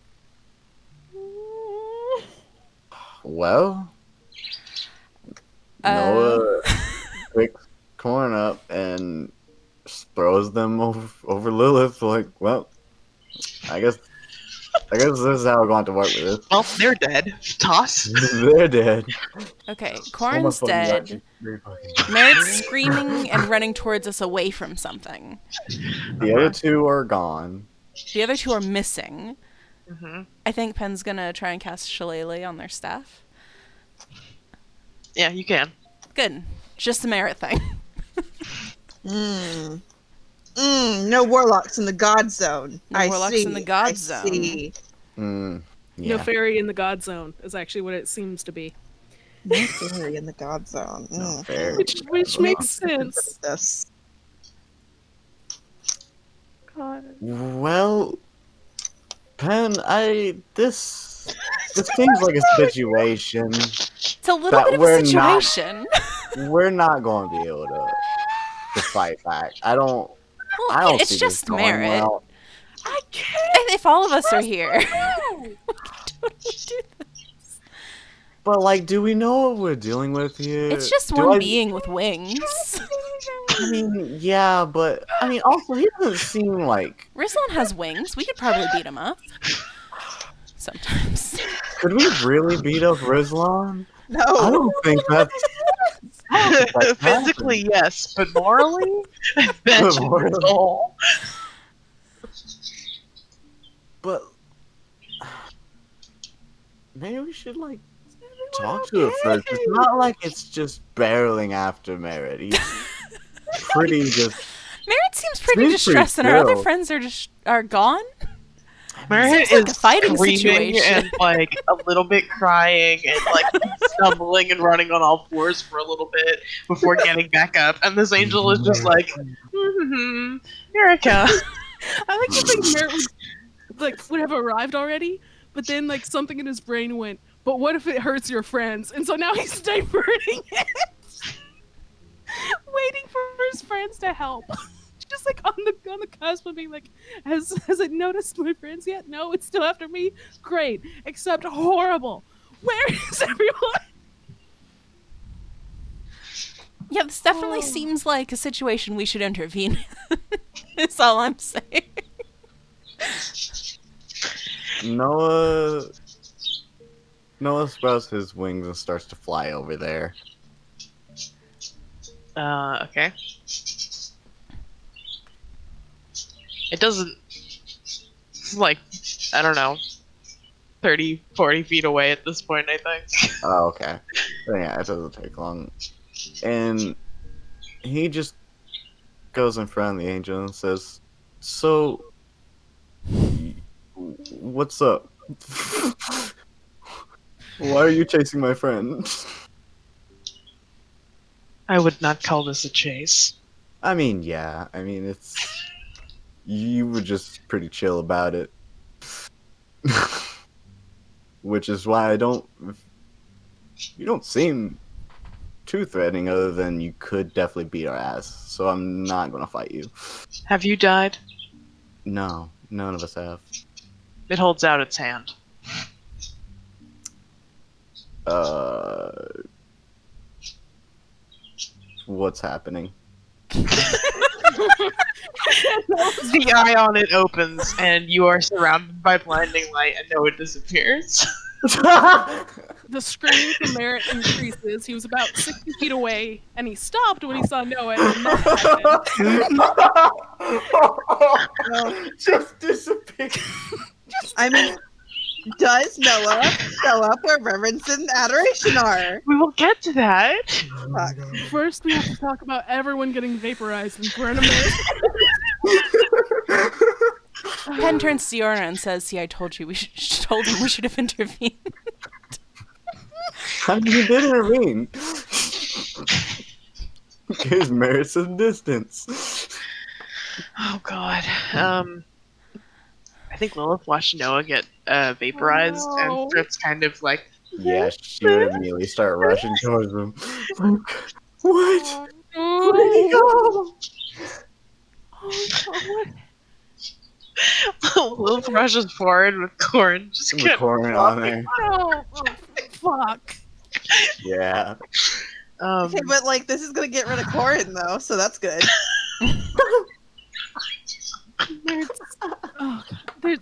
Well. Noah picks Corn up and throws them over Lilith. Like, well, I guess this is how we're going to work with this. Well, they're dead. Toss. They're dead. Okay, Oh my Corin's fucking God, dead. she's very fucking- Merritt's screaming and running towards us away from something. The other two are gone. The other two are missing. Mm-hmm. I think Pen's gonna try and cast Shillelagh on their staff. Yeah, you can. Good. Just a Merritt thing. No warlocks in the God Zone. No I warlocks see. in the God I Zone. see. No Yeah. fairy in the God Zone is actually what it seems to be. No fairy in the God Zone. No fair. Which makes sense. This. God. Well, Pen, this seems like a situation It's a little That bit of we're a not- situation. we're not going to be able to fight back. I don't Well, it's see this just going Merritt. well. I can't. If all of us are here, we can totally do this. But like, do we know what we're dealing with here? It's just Do one I- being with wings. I mean, yeah, but I mean, also he doesn't seem like. Rizlan has wings. We could probably beat him up. Sometimes. Could we really beat up Rizlan? I No. don't think that's. I don't think that's Physically, yes, but morally, vengeance Morally. is all. But maybe we should like talk to it first. It's not like it's just barreling after Merritt. He's pretty just. Merritt seems pretty Seems distressed, pretty and our other chill. friends are gone. Merritt Seems like is a fighting screaming situation. and like a little bit crying and like stumbling and running on all fours for a little bit before getting back up. And this angel is just like, here I come. I like to think Merritt would have arrived already, but then like something in his brain went, but what if it hurts your friends? And so now he's diverting it. Waiting for his friends to help. Just like on the cusp of being like, has it noticed my friends yet? No, it's still after me? Great. Except horrible. Where is everyone? Yeah, this definitely seems like a situation we should intervene in. That's all I'm saying. Noah sprouts his wings and starts to fly over there. Okay. It doesn't. It's like, I don't know, 30, 40 feet away at this point, I think. Oh, okay. Yeah, it doesn't take long. And he just goes in front of the angel and says, "So, what's up? Why are you chasing my friend?" I would not call this a chase. I mean, yeah. I mean, it's... You were just pretty chill about it. Which is why I don't... You don't seem too threatening other than you could definitely beat our ass. So I'm not gonna fight you. Have you died? No, none of us have. It holds out its hand. What's happening? The eye on it opens, and you are surrounded by blinding light, and Noah disappears. The scream from Merritt increases. He was about 60 feet away, and he stopped when he saw Noah. And that happened. Just disappear. I mean, does Noah show up where reverence and adoration are? We will get to that. Fuck. First, we have to talk about everyone getting vaporized in front of Merritt. Pen turns to Yorna and says, "See, I told you. Told him we should have intervened." I mean, you did intervene. Gives Merritt some distance. Oh god. I think Lilith watched Noah get vaporized, and Fritz kind of like, Yeah, she would immediately start rushing towards him. Like, what? Where'd he go? Lilith rushes forward with Corin just With kind of Corin on there. Oh, fuck. Yeah. Okay, but like this is gonna get rid of Corin though, so that's good. Oh, there's.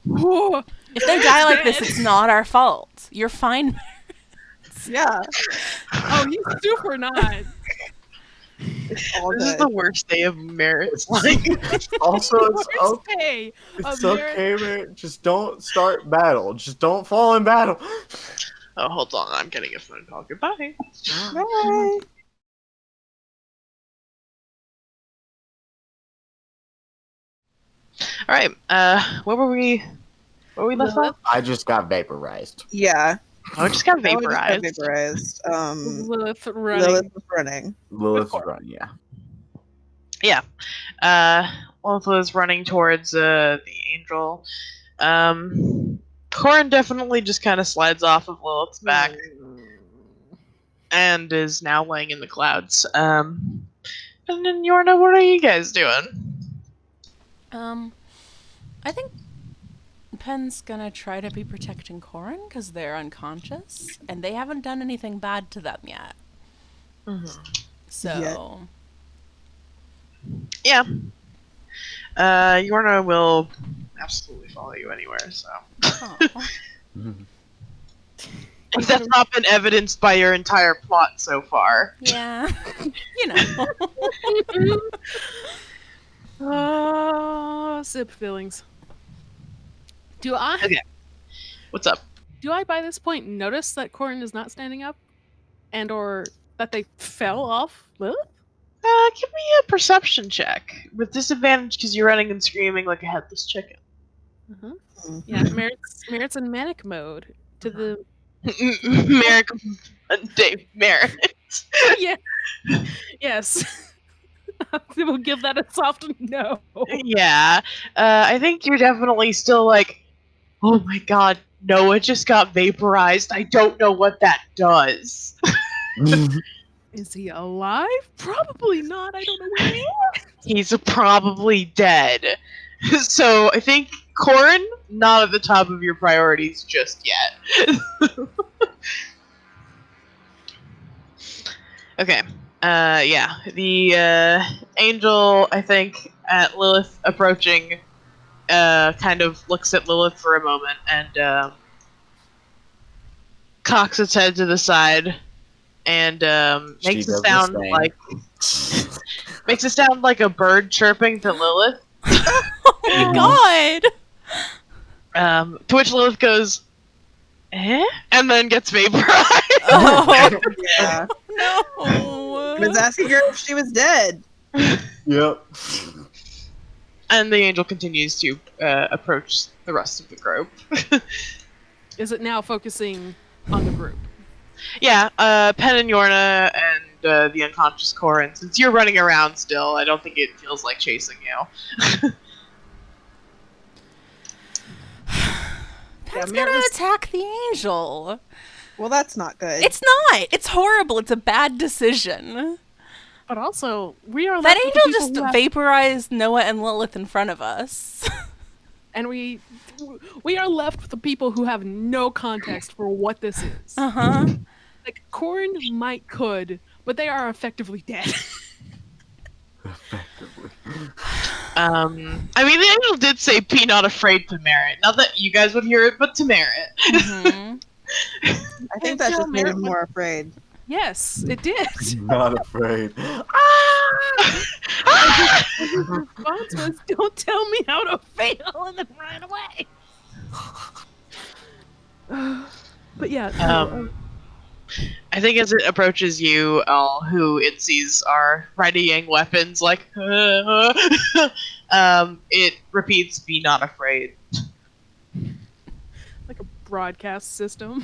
Whoa. If they die like this, it's not our fault. You're fine. Yeah. Oh, he's super not. It's all This is good. the worst day of Merritt's life. Also, it's Worst day of It's Merritt. okay, man. Just don't start battle. Just don't fall in battle. Oh, hold on, I'm getting a phone call. Goodbye. Bye. All right. Where were we left off? I just got vaporized. Yeah. Oh, I just got Noah just got vaporized. vaporized. Lilith running. Lilith was running. Lilith's run, yeah. Yeah. Lilith was running towards the angel. Corin definitely just kind of slides off of Lilith's back and is now laying in the clouds. And then Yorna, what are you guys doing? I think Pen's gonna try to be protecting Corin because they're unconscious and they haven't done anything bad to them yet. Mm-hmm. So Yeah. Yorna will absolutely follow you anywhere, so. Aw. If that's not been evidenced by your entire plot so far. Yeah. You know. Sip feelings. Do I? Okay. What's up? Do I by this point notice that Corin is not standing up, and or that they fell off Lilith? Give me a perception check with disadvantage because you're running and screaming like a headless chicken. Uh-huh. Yeah, Merritt's in manic mode to the Merrick, Dave Merritt. yeah. Yes. We'll give that a soft no. Yeah, I think you're definitely still like, oh my god, Noah just got vaporized. I don't know what that does. Is he alive? Probably not. I don't know where he is. He's probably dead. So I think Corin, not at the top of your priorities just yet. Okay. Yeah. The angel, I think, at Lilith approaching, kind of looks at Lilith for a moment and cocks its head to the side and makes She a does the sound same. like makes a sound like a bird chirping to Lilith. Oh my god! To which Lilith goes, eh? And then gets vaporized. Oh Yeah. no! I was asking her if she was dead. Yep. And the angel continues to approach the rest of the group. Is it now focusing on the group? Yeah, Pen and Yorna and the unconscious Corin. Since you're running around still, I don't think it feels like chasing you. Pen's Mary gonna was- attack the angel. Well, that's not good. It's not. It's horrible. It's a bad decision. But also, we are That left with angel the people just who have- vaporized Noah and Lilith in front of us. and we are left with the people who have no context for what this is. Uh-huh. Like Corin could, but they are effectively dead. Effectively. I mean, the angel did say, "Be not afraid to merit." Not that you guys would hear it, but to merit. Mm-hmm. I think that tell just made Merritt him what- more afraid. Yes, it did. Not afraid. His response was, "Don't tell me how to fail," and then ran away. But yeah, I think as it approaches you all, who it sees are readying weapons, like, it repeats, "Be not afraid." like a broadcast system.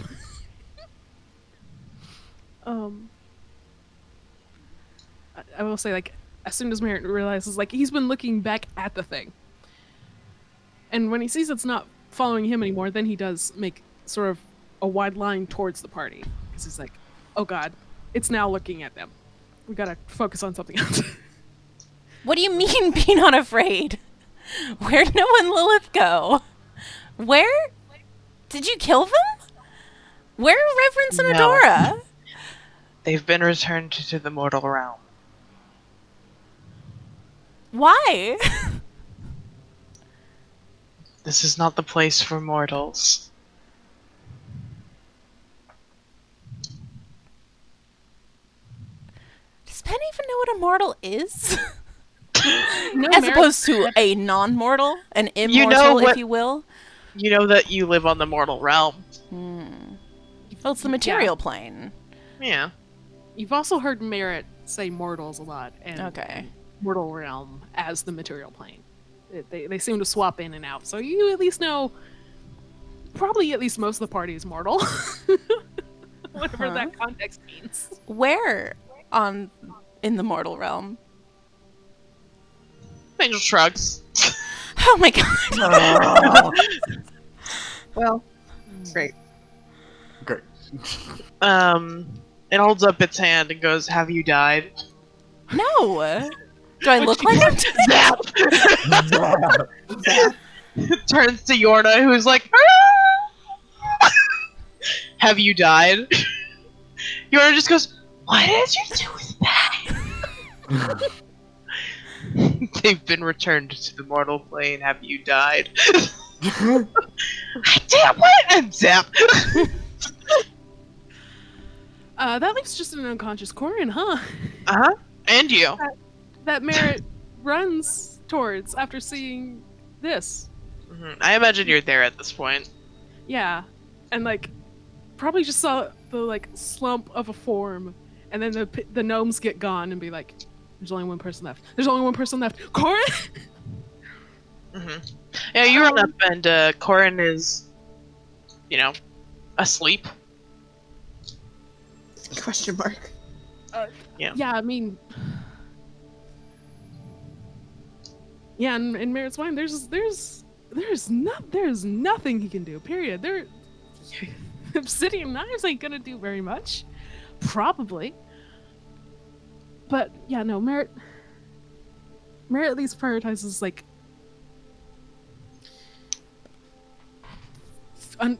I will say, like, as soon as Merritt realizes, like, he's been looking back at the thing, and when he sees it's not following him anymore, then he does make sort of a wide line towards the party because he's like, "Oh God, it's now looking at them. We gotta focus on something else." What do you mean, be not afraid? Where'd Noah and Lilith go? Where? Did you kill them? Where are Reverence and No. Adora? They've been returned to the mortal realm. Why? This is not the place for mortals. Does Penn even know what a mortal is? No, As Merritt- opposed to a non-mortal, an immortal, You know if what- you will. You know that you live on the mortal realm. Well, it's the material plane. Yeah. You've also heard Merritt say mortals a lot, and Okay. mortal realm as the material plane. They seem to swap in and out, so you at least know. Probably at least most of the party is mortal, whatever that context means. Where in the mortal realm? Angel shrugs. Oh my god. Well, great. Great. It holds up its hand and goes, "Have you died?" No. Do I look like I'm Zap! Turns to Yorna, who's like, "Ah!" "Have you died?" Yorna just goes, "What did you do with that?" They've been returned to the mortal plane. Have you died? Damn, what? And zap! That leaves just an unconscious Corin, huh? Uh-huh. And you. That Merritt runs towards after seeing this. I imagine you're there at this point. Yeah, and like probably just saw the like slump of a form, and then the gnomes get gone and be like, "There's only one person left. There's only one person left." Corin. Yeah, you run up and Corin is, asleep. Question mark. Yeah, I mean, yeah, in Merritt's mind, there's nothing he can do. Period. Obsidian knives ain't gonna do very much, probably. But yeah, no, Merritt at least prioritizes like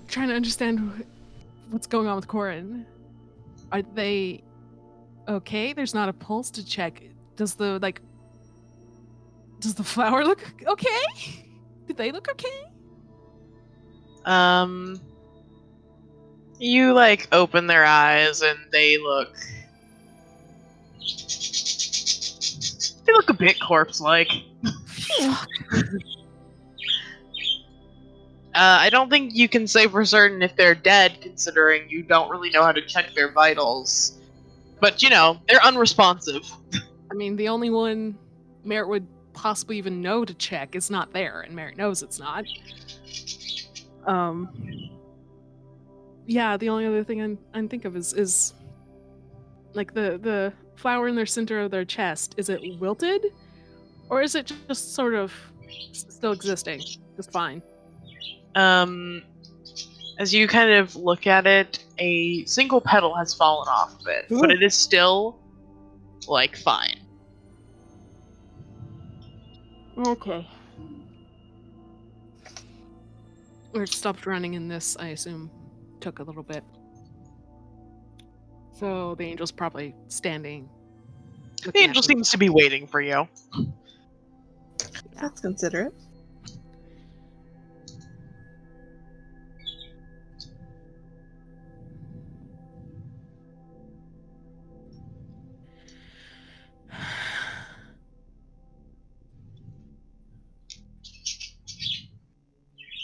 trying to understand what's going on with Corin. Are they okay? There's not a pulse to check. Does the flower look okay? Did they look okay? You open their eyes and they look a bit corpse-like. I don't think you can say for certain if they're dead, considering you don't really know how to check their vitals. But, they're unresponsive. I mean, the only one Merritt would possibly even know to check is not there, and Merritt knows it's not. Yeah, the only other thing I think of is like the flower in their center of their chest. Is it wilted, or is it just sort of still existing, just fine? As you kind of look at it, a single petal has fallen off of it, but it is still fine. Okay. Or it stopped running, and this, I assume, took a little bit. So the angel's probably standing. The angel seems to be waiting for you. That's considerate.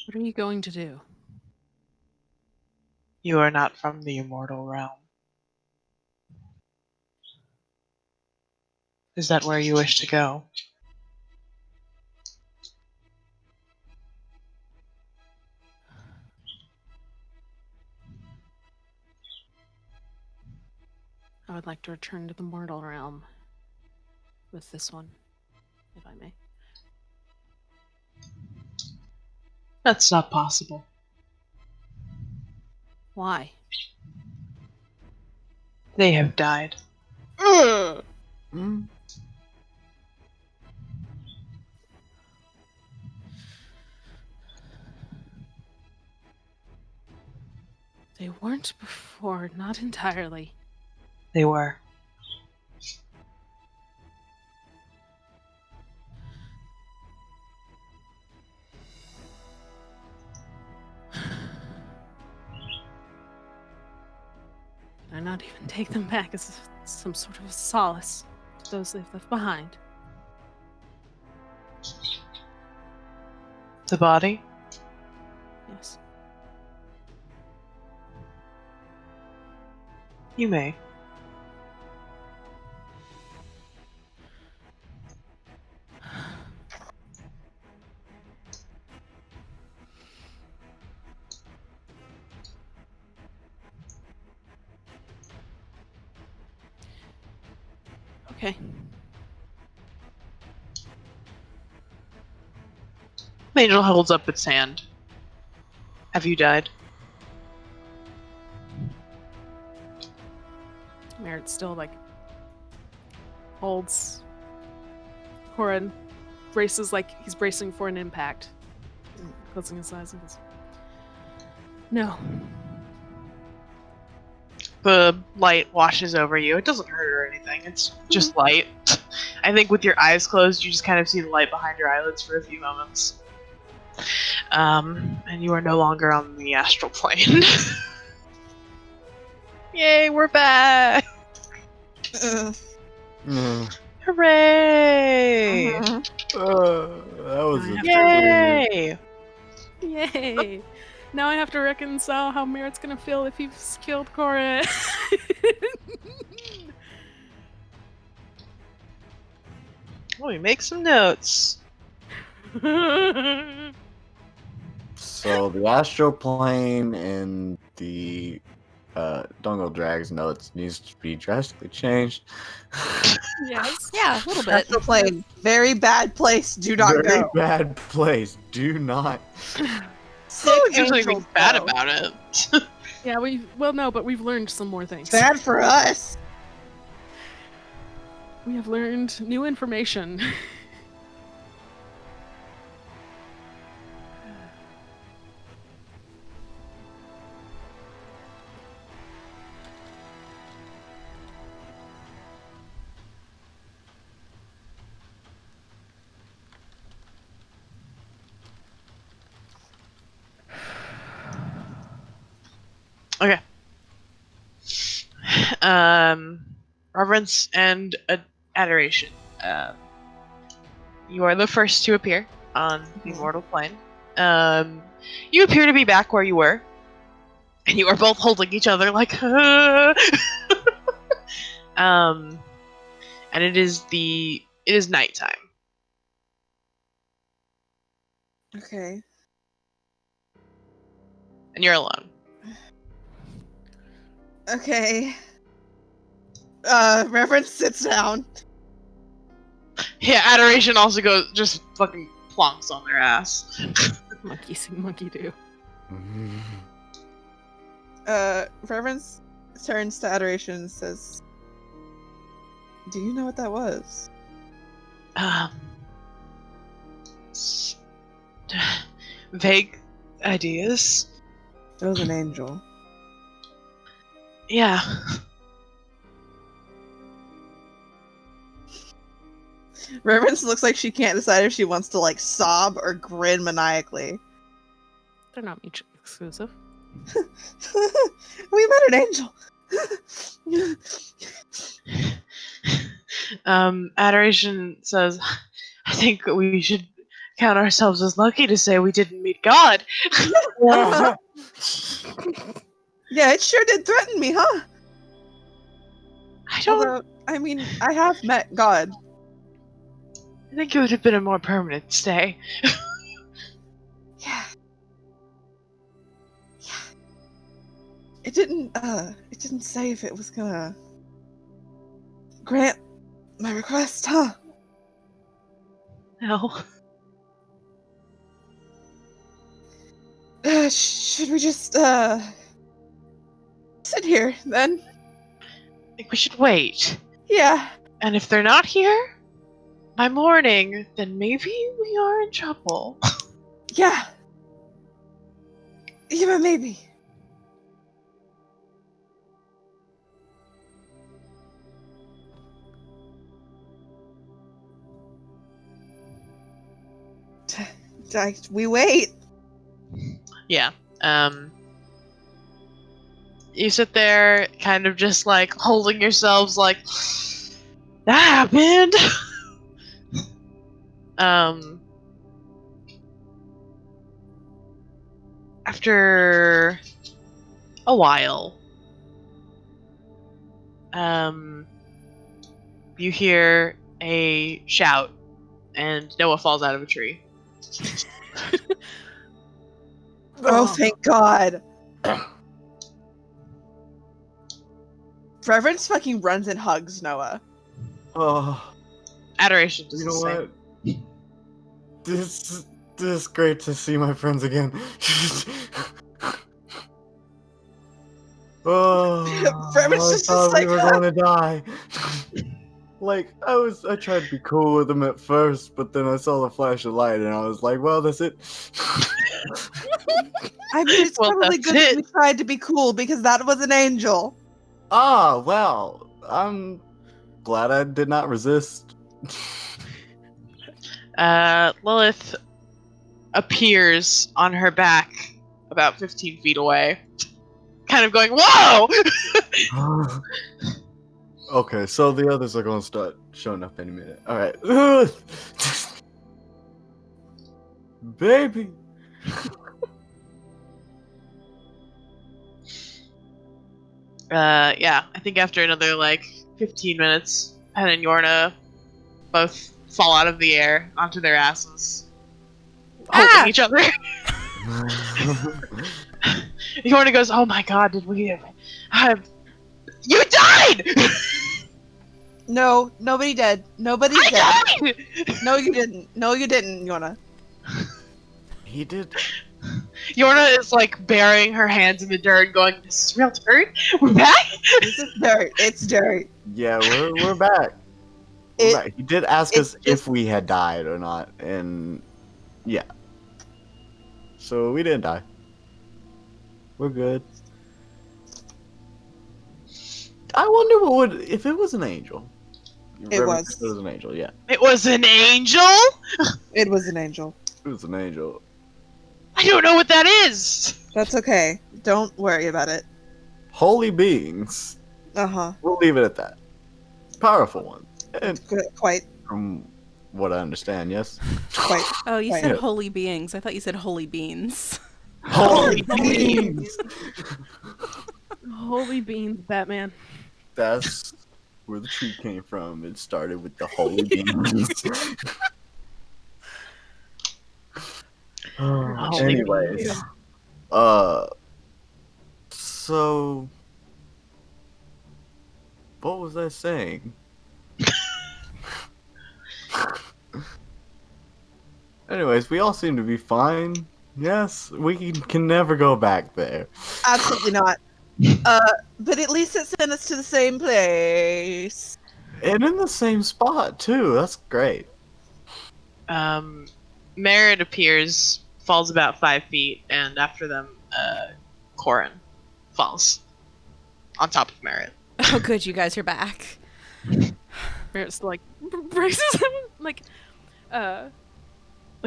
What are you going to do? You are not from the immortal realm. Is that where you wish to go? I would like to return to the mortal realm with this one, if I may. That's not possible. Why? They have died. They weren't before, not entirely. They were. Can I not even take them back as some sort of solace to those they've left behind? The body? Yes. You may. Okay. The angel holds up its hand. Have you died? Merritt still holds Corin, braces like he's bracing for an impact. Closing his eyes and goes, "No." The light washes over you. It doesn't hurt or anything. It's just light. I think with your eyes closed, you just kind of see the light behind your eyelids for a few moments. And you are no longer on the astral plane. Yay, we're back! Hooray! That was a Yay! Yay! Now I have to reconcile how Merritt's gonna feel if he's killed Corin. Let me make some notes. So the astral plane and the Dungle Drag's notes needs to be drastically changed. Yes. Yeah, a little bit. Astral plane. Very bad place. Do not Very go. bad place. Do not. Sick Oh, there's angels, anything bad though. about it. Yeah, but we've learned some more things. Bad for us. We have learned new information. Okay. Reverence and adoration. You are the first to appear on the mortal plane. You appear to be back where you were, and you are both holding each other like. And it is nighttime. Okay. And you're alone. Okay. Reverence sits down. Yeah, adoration also just fucking plonks on their ass. Monkey see, monkey do. Reverence turns to adoration and says, "Do you know what that was?" Vague ideas. It was an angel. Yeah. Reverence looks like she can't decide if she wants to like sob or grin maniacally. They're not mutually exclusive. We met an angel. Adoration says, I think we should count ourselves as lucky to say we didn't meet God. Yeah, it sure did threaten me, huh? I don't Although, I mean, I have met God. I think it would have been a more permanent stay. Yeah. It didn't say if it was gonna grant my request, huh? No. Should we just, sit here, then? I think we should wait. Yeah. And if they're not here by morning, then maybe we are in trouble. Yeah. Yeah, maybe. We wait. Yeah. You sit there, kind of just like holding yourselves, like that happened. After a while, you hear a shout, and Noah falls out of a tree. Oh, thank God. Reverence fucking runs and hugs Noah. Oh, Adoration does you the know same. what? This is great to see my friends again. Oh, Reverence I just thought like, we were going to die. Like, I tried to be cool with them at first, but then I saw the flash of light and I was like, well, that's it. I mean, it's Well, probably that's good that it. we tried to be cool because that was an angel. Ah, well, I'm glad I did not resist. Lilith appears on her back about 15 feet away, kind of going, "Whoa!" Okay, so the others are gonna start showing up any minute. All right, baby. Yeah, I think after another like 15 minutes, Pen and Yorna both fall out of the air onto their asses, holding each other. Yorna goes, "Oh my god, did we? You died! No, nobody did. Nobody's dead. I died!" No, you didn't. No, you didn't, Yona. He did. Yorna is like burying her hands in the dirt, going, "This is real dirt. We're back." This is dirt. It's dirt. Yeah, we're back. We're back. He did ask us it's if just- we had died or not, and yeah. So we didn't die. We're good. I wonder what would if it was an angel. It was. It was an angel. Yeah, It was an angel? It was an angel. it was an angel. I don't know what that is. That's okay. Don't worry about it. Holy beings. Uh-huh. We'll leave it at that. Powerful ones. And Quite. from what I understand, yes. Quite. Oh, you Right. said holy beings. I thought you said holy beans. Holy beings. Holy beans, Batman. That's where the tree came from. It started with the holy beings. Anyways, beans. so what was I saying? Anyways, we all seem to be fine. Yes, we can never go back there. Absolutely not. But at least it sent us to the same place. And in the same spot too. That's great. Merritt appears, falls about 5 feet, and after them, Corin falls on top of Merritt. Oh, good, you guys are back. Merritt's like braces him, like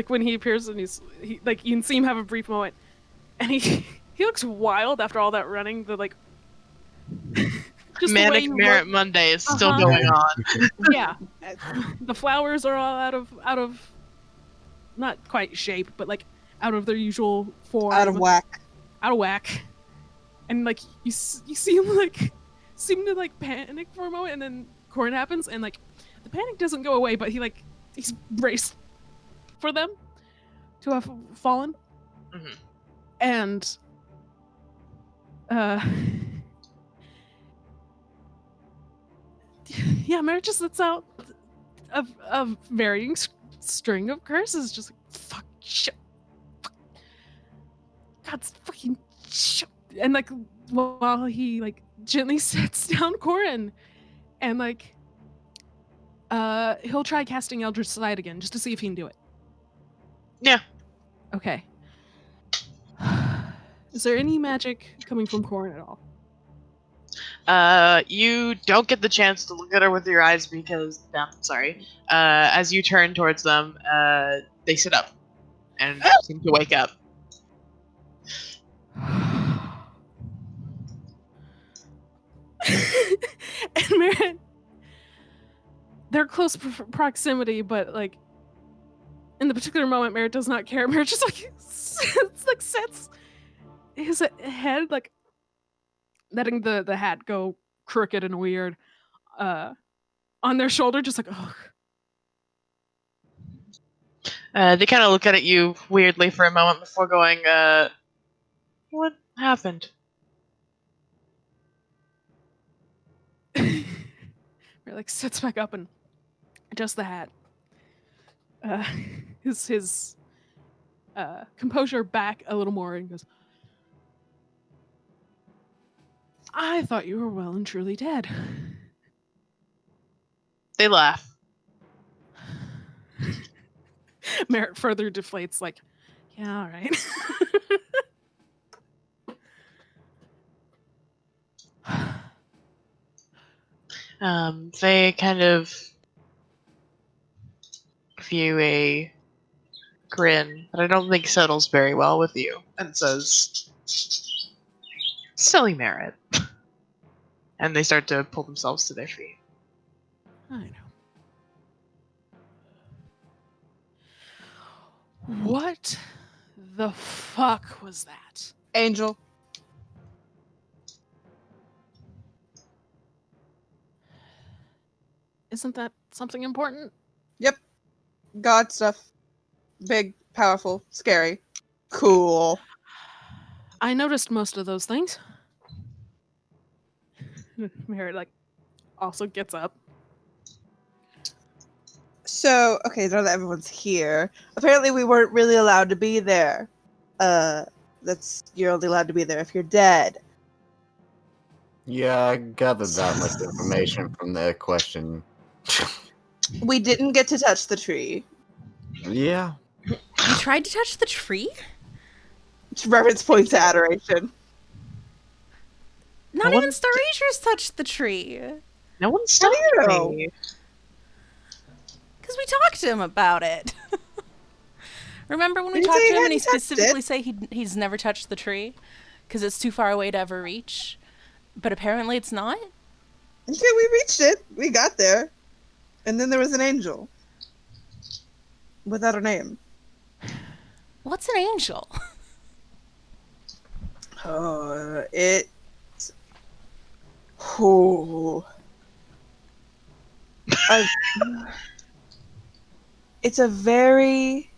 when he appears and he like you can see him have a brief moment, and he looks wild after all that running. The like just the way Manic you Merritt look- Monday is still Uh-huh. going on. Yeah, the flowers are all out of not quite shape, but like out of their usual form. Out of whack. Out of whack. And like you see him like seem to like panic for a moment, and then Corin happens, and like the panic doesn't go away, but he's braced for them to have fallen. Mhm. And yeah, Merritt just lets out a varying string of curses, just like fuck, shit, fuck, God's fucking shit, and like while he like gently sets down Corin, and like he'll try casting Eldritch Sight again just to see if he can do it. Yeah. Okay. Is there any magic coming from Corin at all? You don't get the chance to look at her with your eyes because, sorry. As you turn towards them, they sit up and seem to wake up. And Merritt, they're close proximity, but like in the particular moment, Merritt does not care. Merritt just like sets his head, like letting the hat go crooked and weird, on their shoulder, just like oh. They kind of look at you weirdly for a moment before going, what happened? Merritt like sits back up and adjusts the hat. His composure back a little more, and goes, I thought you were well and truly dead. They laugh. Merritt further deflates, like, yeah, all right. They kind of you a grin that I don't think settles very well with you, and says, "Silly Merit." And they start to pull themselves to their feet. I know. What the fuck was that? Angel. Isn't that something important? Yep. God stuff. Big, powerful, scary. Cool. I noticed most of those things. Merritt, like, also gets up. So, okay, now that everyone's here, apparently we weren't really allowed to be there. You're only allowed to be there if you're dead. Yeah, I gathered that much information from the question. We didn't get to touch the tree. Yeah. You tried to touch the tree? Reverence points to adoration. Not No even one's- Staragers touched the tree. No one's How do you stopping know? me. Because we talked to him about it. Remember when we Didn't talked say to he him and he hadn't touched specifically it. said he's never touched the tree? Because it's too far away to ever reach? But apparently it's not? Yeah, we reached it. We got there. And then there was an angel. Without a name. What's an angel? It's... Oh. It's a very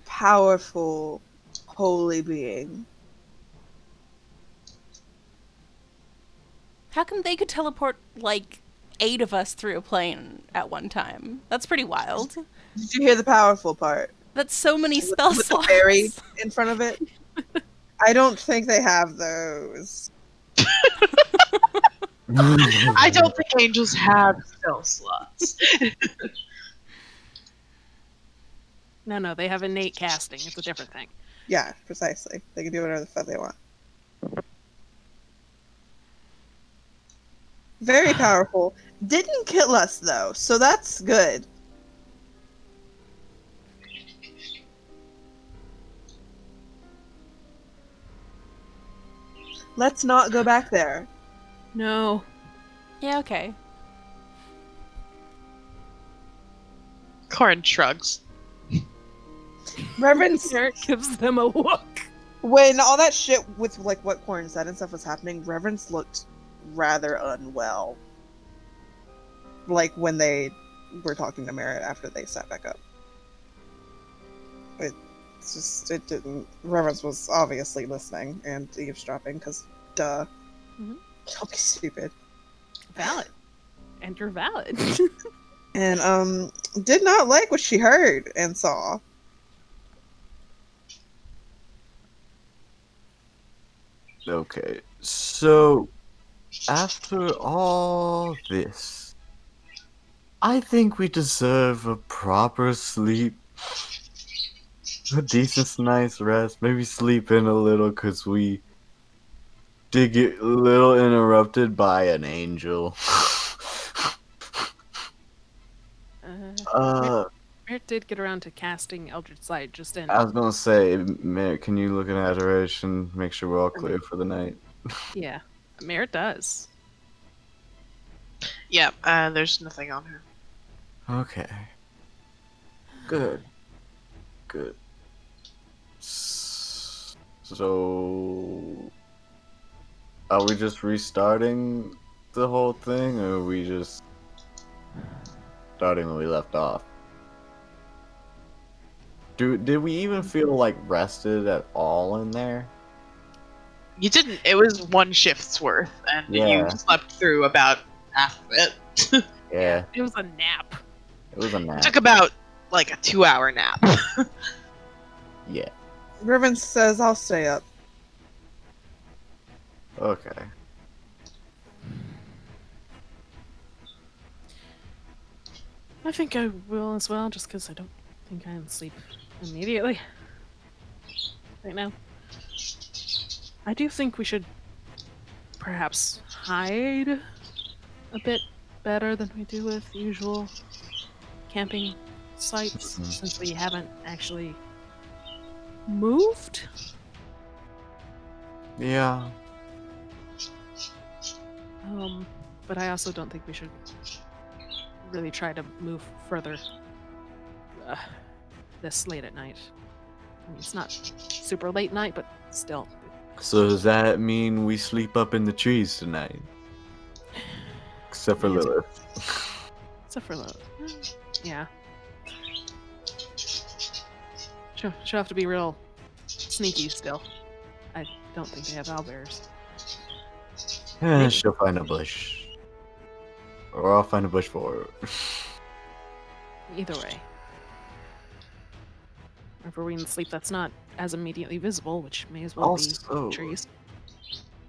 powerful, holy being. How come they could teleport, like, 8 of us through a plane at one time? That's pretty wild. Did you hear the powerful part? That's so many spell With the slots. fairy in front of it? I don't think they have those. I don't think angels have spell slots. No, they have innate casting. It's a different thing. Yeah, precisely. They can do whatever the fuck they want. Very powerful. Didn't kill us though, so that's good. Let's not go back there. No. Yeah, okay. Corin shrugs. Reverence, Merritt gives them a look. when all that shit with like what Corn said and stuff was happening, Reverence looked rather unwell. Like when they were talking to Merritt after they sat back up. It didn't. Reverence was obviously listening and eavesdropping because, duh. Mhm. Don't be stupid. Valid. And you're valid. And did not like what she heard and saw. Okay, so after all this, I think we deserve a proper sleep. A decent night's rest. Maybe sleep in a little because we did get a little interrupted by an angel. Merritt did get around to casting Eldritch Sight just in. I was gonna say, Merritt, can you look at adoration, make sure we're all clear for the night? Yeah. Merritt does. Yeah, there's nothing on her. Okay. Good. Good. So, are we just restarting the whole thing, or are we just starting when we left off? Did we even feel like rested at all in there? You didn't. It was one shift's worth, and Yeah. you slept through about half of it. Yeah, It was a nap. it was a nap. Took about like a 2-hour nap. Yeah. Reverence says, I'll stay up. Okay. I think I will as well, just because I don't think I can sleep immediately. Right now. I do think we should perhaps hide a bit better than we do with usual camping sights Mhm. since we haven't actually moved. Yeah. But I also don't think we should really try to move further uh, this late at night. I mean, it's not super late night, but still. So does that mean we sleep up in the trees tonight? Except for Yes. Lilith. Except for Lilith. Yeah. She'll have to be real sneaky still. I don't think they have owlbears. Maybe. She'll find a bush. Or I'll find a bush for her. Either way. Or if we're in sleep that's not as immediately visible, which may as well Also, be trees.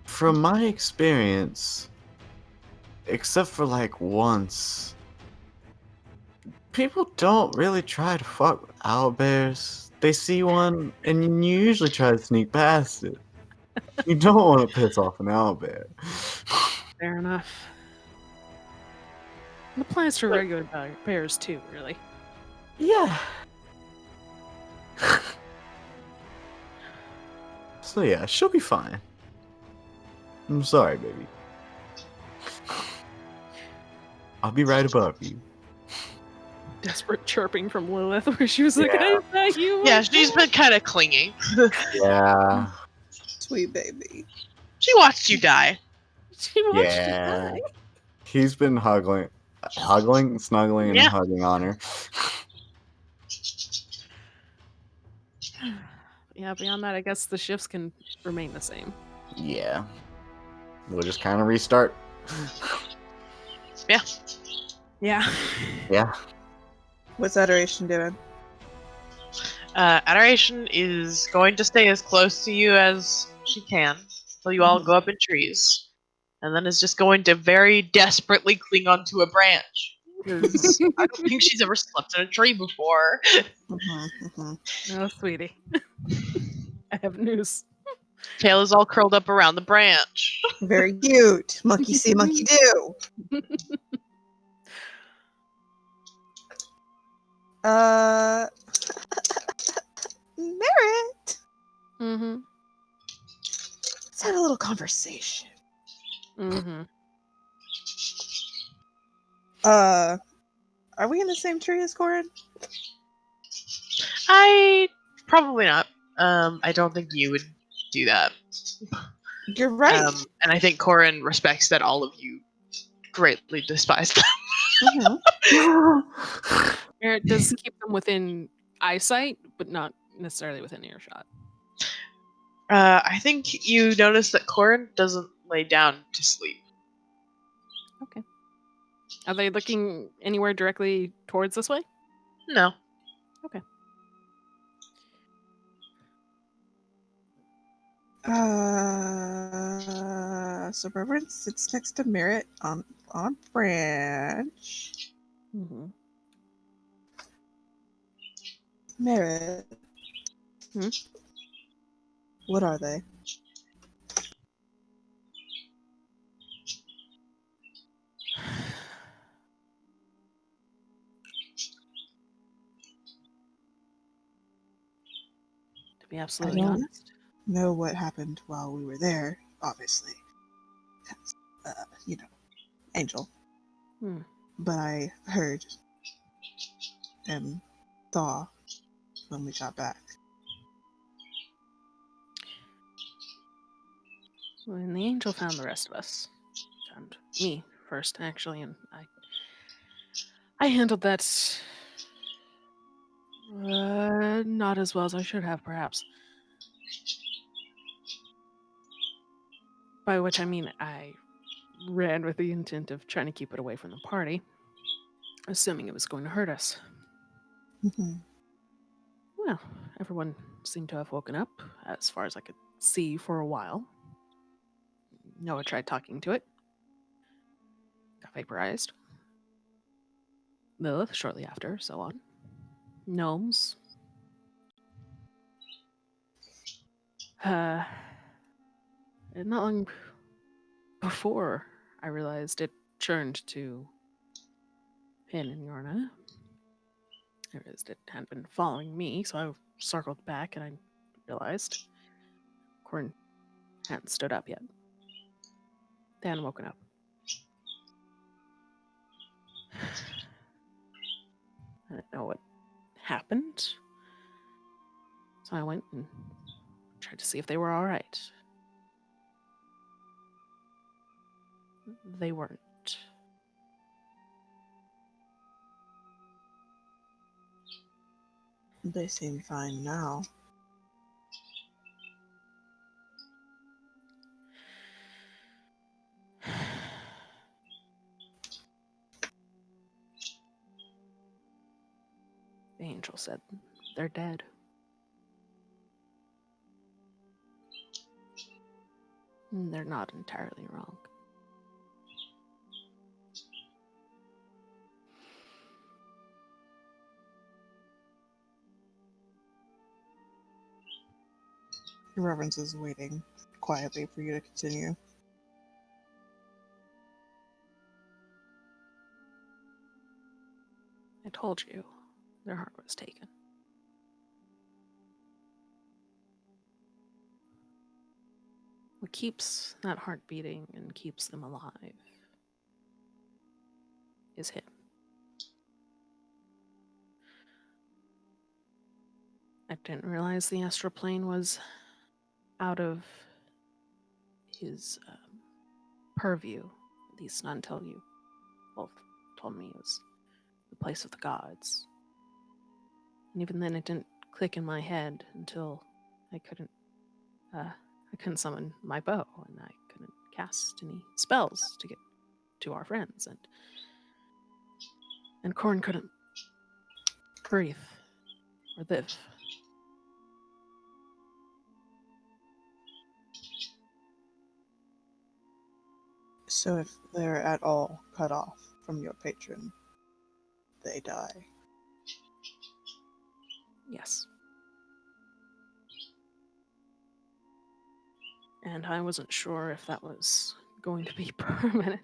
from my experience, except for like once, people don't really try to fuck with owlbears. They see one and you usually try to sneak past it. You don't want to piss off an owlbear. Fair enough. It applies to regular bears too, really. Yeah. So yeah, she'll be fine. I'm sorry, baby. I'll be right above you. Desperate chirping from Lilith, where she was like, Yeah. "Is that you?" Yeah, she's been kind of clinging. Yeah. Sweet baby. She watched you die. She watched you Yeah. die. He's been snuggling, and Yeah. hugging on her. Yeah, beyond that, I guess the shifts can remain the same. Yeah. We'll just kind of restart. Yeah. Yeah. Yeah. What's Adoration doing? Adoration is going to stay as close to you as she can until you all go up in trees. And then is just going to very desperately cling onto a branch. Because I don't think she's ever slept in a tree before. No, sweetie. I have news. Tail is all curled up around the branch. Very cute. Monkey see, monkey do. Merritt. Mm-hmm. Let's have a little conversation. Mm-hmm. Are we in the same tree as Corin? Probably not. I don't think you would do that. You're right. And I think Corin respects that all of you greatly despise them. It does keep them within eyesight, but not necessarily within earshot. I think you notice that Corin doesn't lay down to sleep. Okay. Are they looking anywhere directly towards this way? No. Okay. So Reverend sits next to Merritt on a branch. Mm-hmm. Merritt. Hmm? What are they? To be absolutely don't- honest. Know what happened while we were there, obviously. Angel. Hmm. But I heard and saw when we got back. When the angel found the rest of us, found me first, actually, and I handled that not as well as I should have, perhaps. By which I mean I ran with the intent of trying to keep it away from the party, assuming it was going to hurt us. Mhm. Well, everyone seemed to have woken up, as far as I could see, for a while. Noah tried talking to it. Got vaporized. Lilith shortly after, so on. Gnomes. And not long before I realized it turned to Pin and Yorna. It hadn't been following me, so I circled back and I realized Corn hadn't stood up yet. They hadn't woken up. I didn't know what happened, so I went and tried to see if they were all right. They weren't. They seem fine now. The angel said they're dead. And they're not entirely wrong. Your Reverence is waiting quietly for you to continue. I told you, their heart was taken. What keeps that heart beating and keeps them alive is him. I didn't realize the astral plane was out of his purview, at least not until you both told me it was the place of the gods. And even then it didn't click in my head until I couldn't summon my bow, and I couldn't cast any spells to get to our friends, and Corn couldn't breathe or live. So if they're at all cut off from your patron, they die. Yes. And I wasn't sure if that was going to be permanent.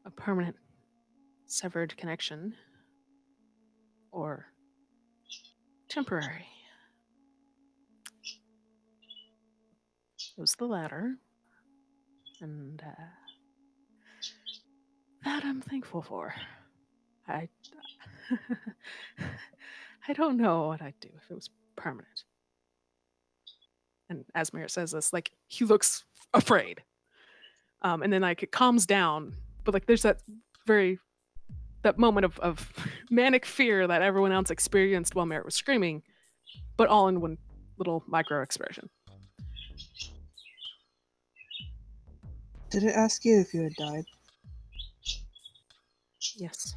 A permanent severed connection. Or temporary. It was the latter. And that I'm thankful for. I don't know what I'd do if it was permanent. And Asmir says this, like, he looks afraid. And then, like, it calms down. But, like, there's that moment of manic fear that everyone else experienced while Merritt was screaming, but all in one little micro expression. Did it ask you if you had died? Yes.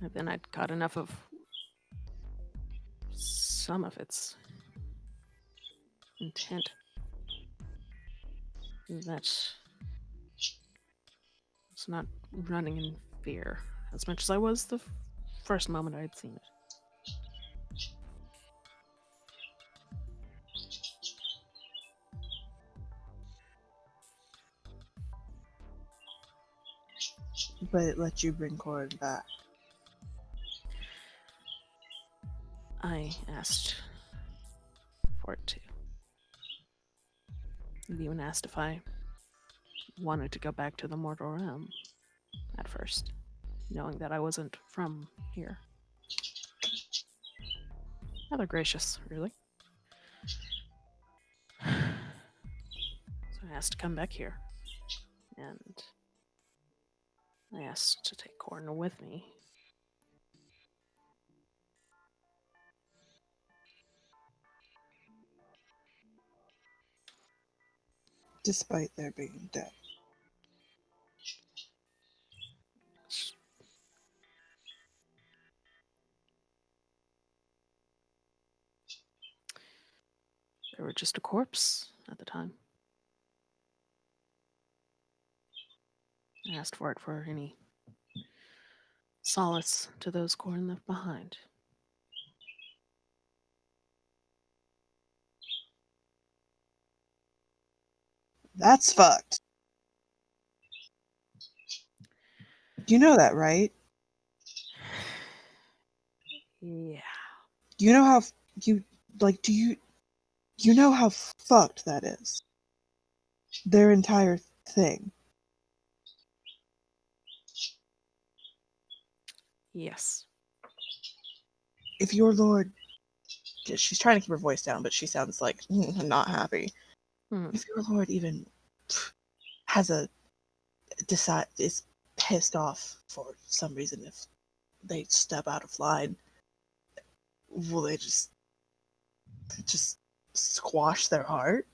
And then I'd got enough of some of its intent that it's not running in fear as much as I was the first moment I'd seen it. But it let you bring Corin back. I asked for it to. It even asked if I wanted to go back to the mortal realm at first, knowing that I wasn't from here. Rather gracious, really. So I asked to come back here, and I asked to take Corin with me. Despite their being dead. They were just a corpse at the time. I asked for it for any solace to those Corin left behind. That's fucked. You know that, right? Yeah. You know how you like? Do you know how fucked that is? Their entire thing. Yes. If your lord, she's trying to keep her voice down, but she sounds like not happy. Hmm. If your lord even has is pissed off for some reason, if they step out of line, will they just squash their heart?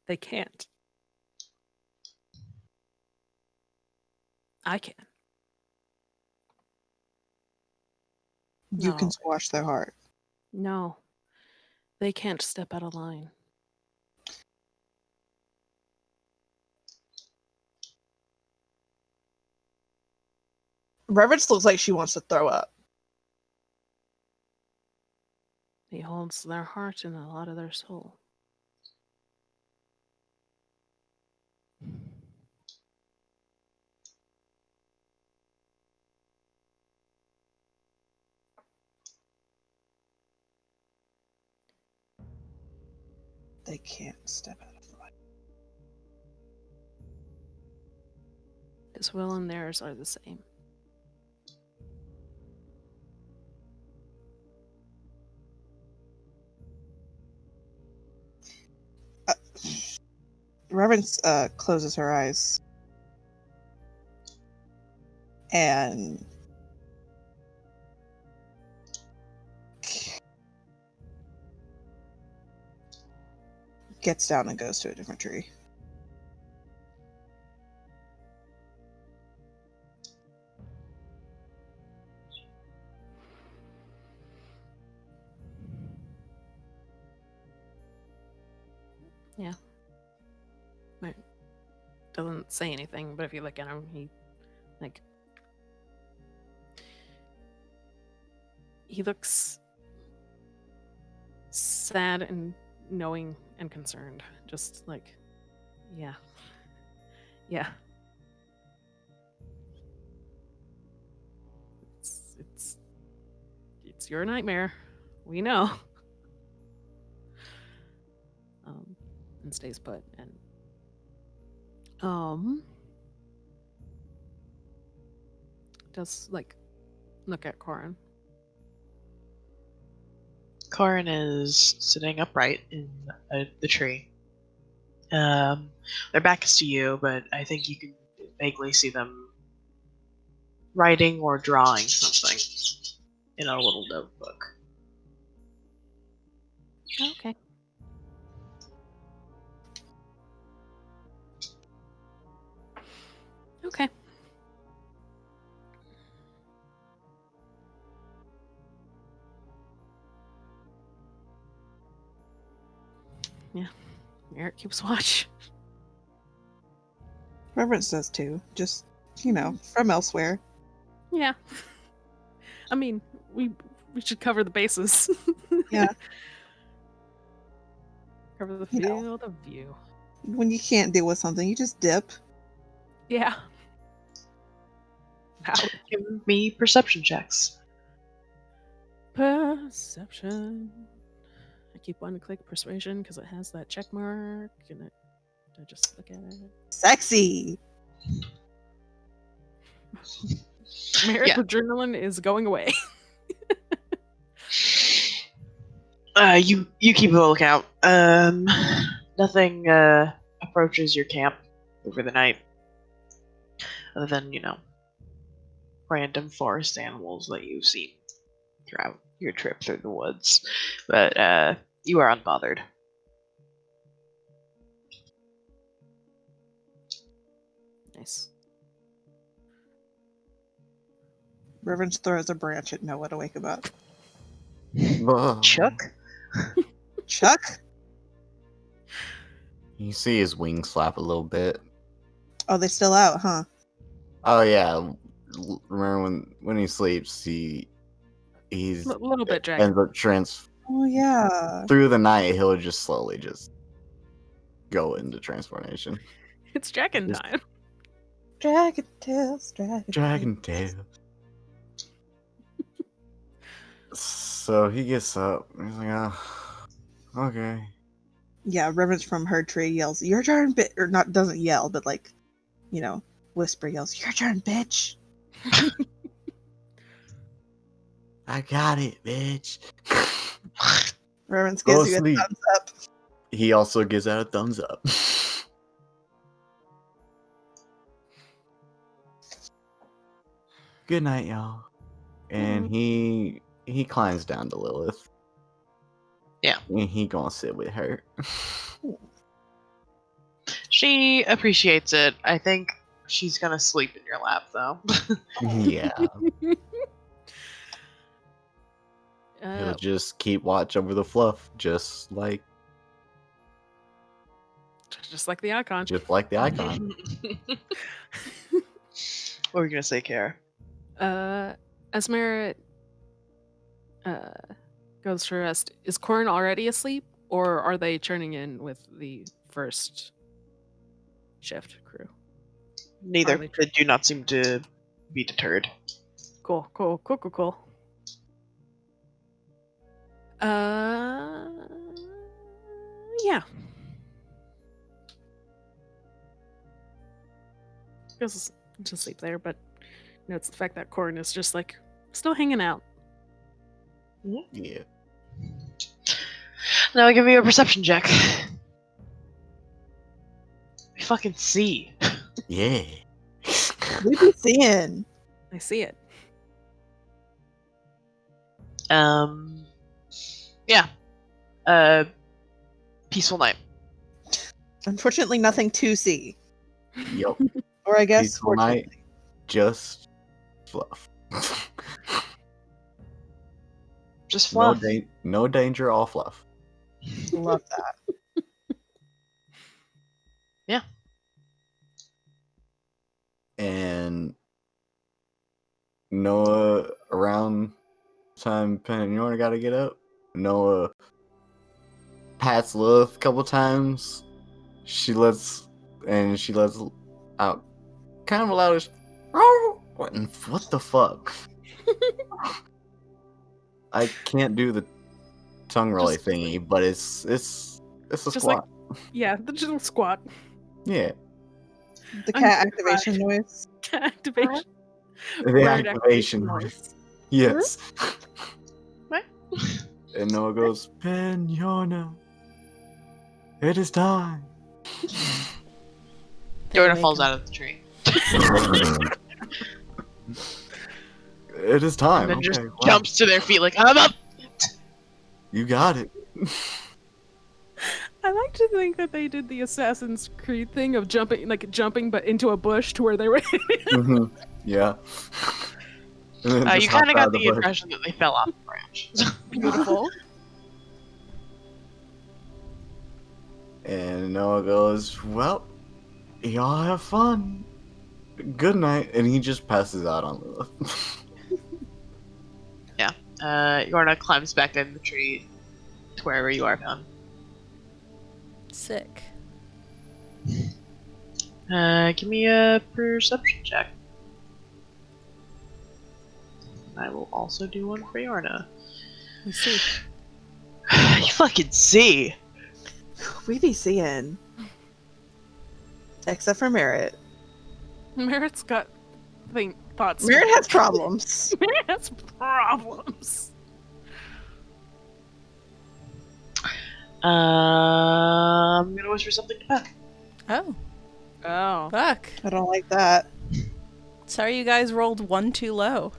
They can't. I can. You Not can always. squash their heart. No. They can't step out of line. Reverence looks like she wants to throw up. He holds their heart and a lot of their soul. They can't step out of line. His will and theirs are the same. Reverence closes her eyes and gets down and goes to a different tree. Yeah. Right. Doesn't say anything, but if you look at him, he looks sad and knowing and concerned. Just like, yeah. Yeah. It's your nightmare. We know. And stays put and does like look at Corin. Corin is sitting upright in the tree. Their back is to you, but I think you can vaguely see them writing or drawing something in a little notebook. Okay. Okay. Yeah. Eric keeps watch. Reverence does too. Just, from elsewhere. Yeah. I mean, we should cover the bases. Yeah. Cover the You know. field of view. When you can't deal with something, you just dip. Yeah. Give me perception checks. Perception. I keep wanting to click persuasion because it has that check mark, and I just look at it. Sexy. Merrick's adrenaline is going away. You keep a lookout. Nothing approaches your camp over the night, other than random forest animals that you've seen throughout your trip through the woods. But you are unbothered. Nice. Reverence throws a branch at Noah to wake him up. Chuck? Chuck? You see his wings flap a little bit. Oh, they still out, huh? Oh yeah. Remember when he sleeps, he's A little bit jagged. ends up Oh yeah. through the night, he'll just slowly just go into transformation. It's dragon Just- time. Dragon tails, dragon. Dragon tail. So he gets up. He's like, oh, okay. Yeah, Reverence from her tree yells, "Your turn, bitch!" Or not, doesn't yell, but like, you know, whisper yells, "Your turn, bitch!" I got it, bitch. Reverence Go gives you a sleep. thumbs up. He also gives out a thumbs up. Good night, y'all. And he climbs down to Lilith. Yeah. And he gonna sit with her. She appreciates it. I think she's gonna sleep in your lap, though. Yeah. Uh, He'll just keep watch over the fluff, just like just like the icon. the icon. What were you gonna say, Kara? As Merritt goes to rest, is Corn already asleep, or are they churning in with the first shift crew? Neither. Are they They do not seem to be deterred. Cool. Yeah. Goes to sleep there, but notes the fact that Corn is just like still hanging out. Yeah. Now give me a perception check. I fucking see. Yeah. We be seeing. I see it. Yeah. Peaceful night. Unfortunately, nothing to see. Yup. Or I guess Peaceful night. fortunately. Just fluff. Just No, fluff. no danger, all fluff. Love that. Yeah. And Noah, around time Pen and Yorn gotta get up. Noah pats Lilith a couple times. She lets out kind of a loud what the fuck? I can't do the tongue rolly Just- thingy, but it's a Just squat. Yeah, the little squat. Yeah. The I'm cat activation noise. Activation. The Word activation. noise. Yes. What? And Noah goes, Penyona, it is time. Jordan falls out of the tree. It is time. And then just Okay, wow. jumps to their feet like, I'm up! You got it. I like to think that they did the Assassin's Creed thing of jumping, but into a bush to where they were. Mhm. Yeah. And then just You kind hopped of out got of the bush. impression that they fell off the branch. Beautiful. And Noah goes, well, y'all have fun. Good night. And he just passes out on Lilith. Yorna climbs back in the tree to wherever you are found. Sick. Give me a perception check. I will also do one for Yorna. We see. You fucking see! We be seeing. Except for Merritt. Merritt's got thoughts. Merritt has problems. Merritt has problems. I'm gonna whisper something to Peck. Oh, Oh. fuck. I don't like that. Sorry you guys rolled one too low.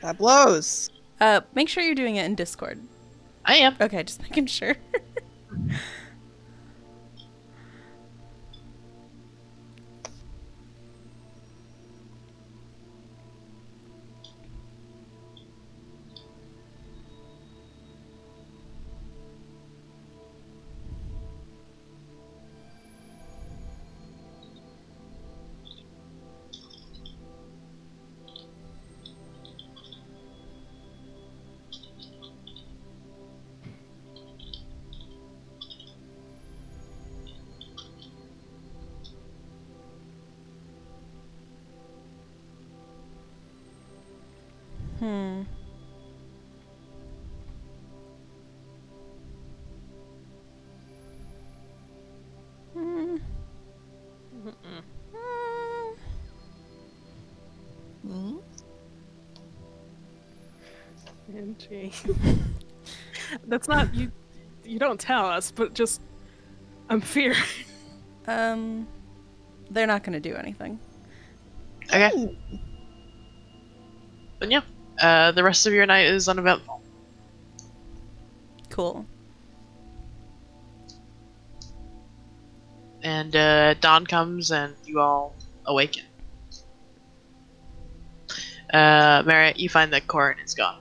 That blows. Make sure you're doing it in Discord. I am. Okay, just making sure. Hmm. Hmm. Mm-mm. Hmm. Hmm? Angie. That's not you. You don't tell us, but just I'm fear. They're not gonna do anything. Okay. Ooh. Then yeah. The rest of your night is uneventful. Cool. And dawn comes and you all awaken. Merritt, you find that Corin is gone.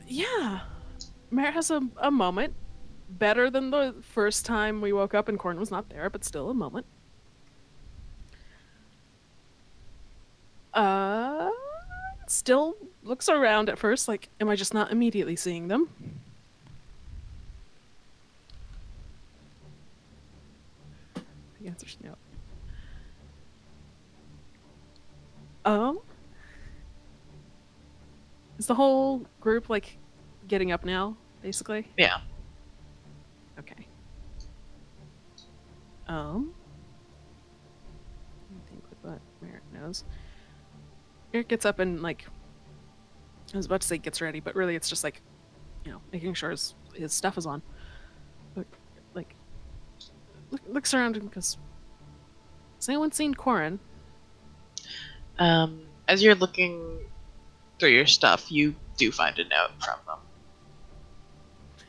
Yeah. Merritt has a moment. Better than the first time we woke up and Corn was not there, but still a moment. Still looks around at first, like, am I just not immediately seeing them? The answer's no. Is the whole group, like, getting up now, basically? Yeah. Okay. Let me think with what Merritt knows. Merritt gets up and, like, I was about to say gets ready, but really it's just, like, making sure his stuff is on. But, like, looks around because has anyone seen Corin? As you're looking through your stuff, you do find a note from them.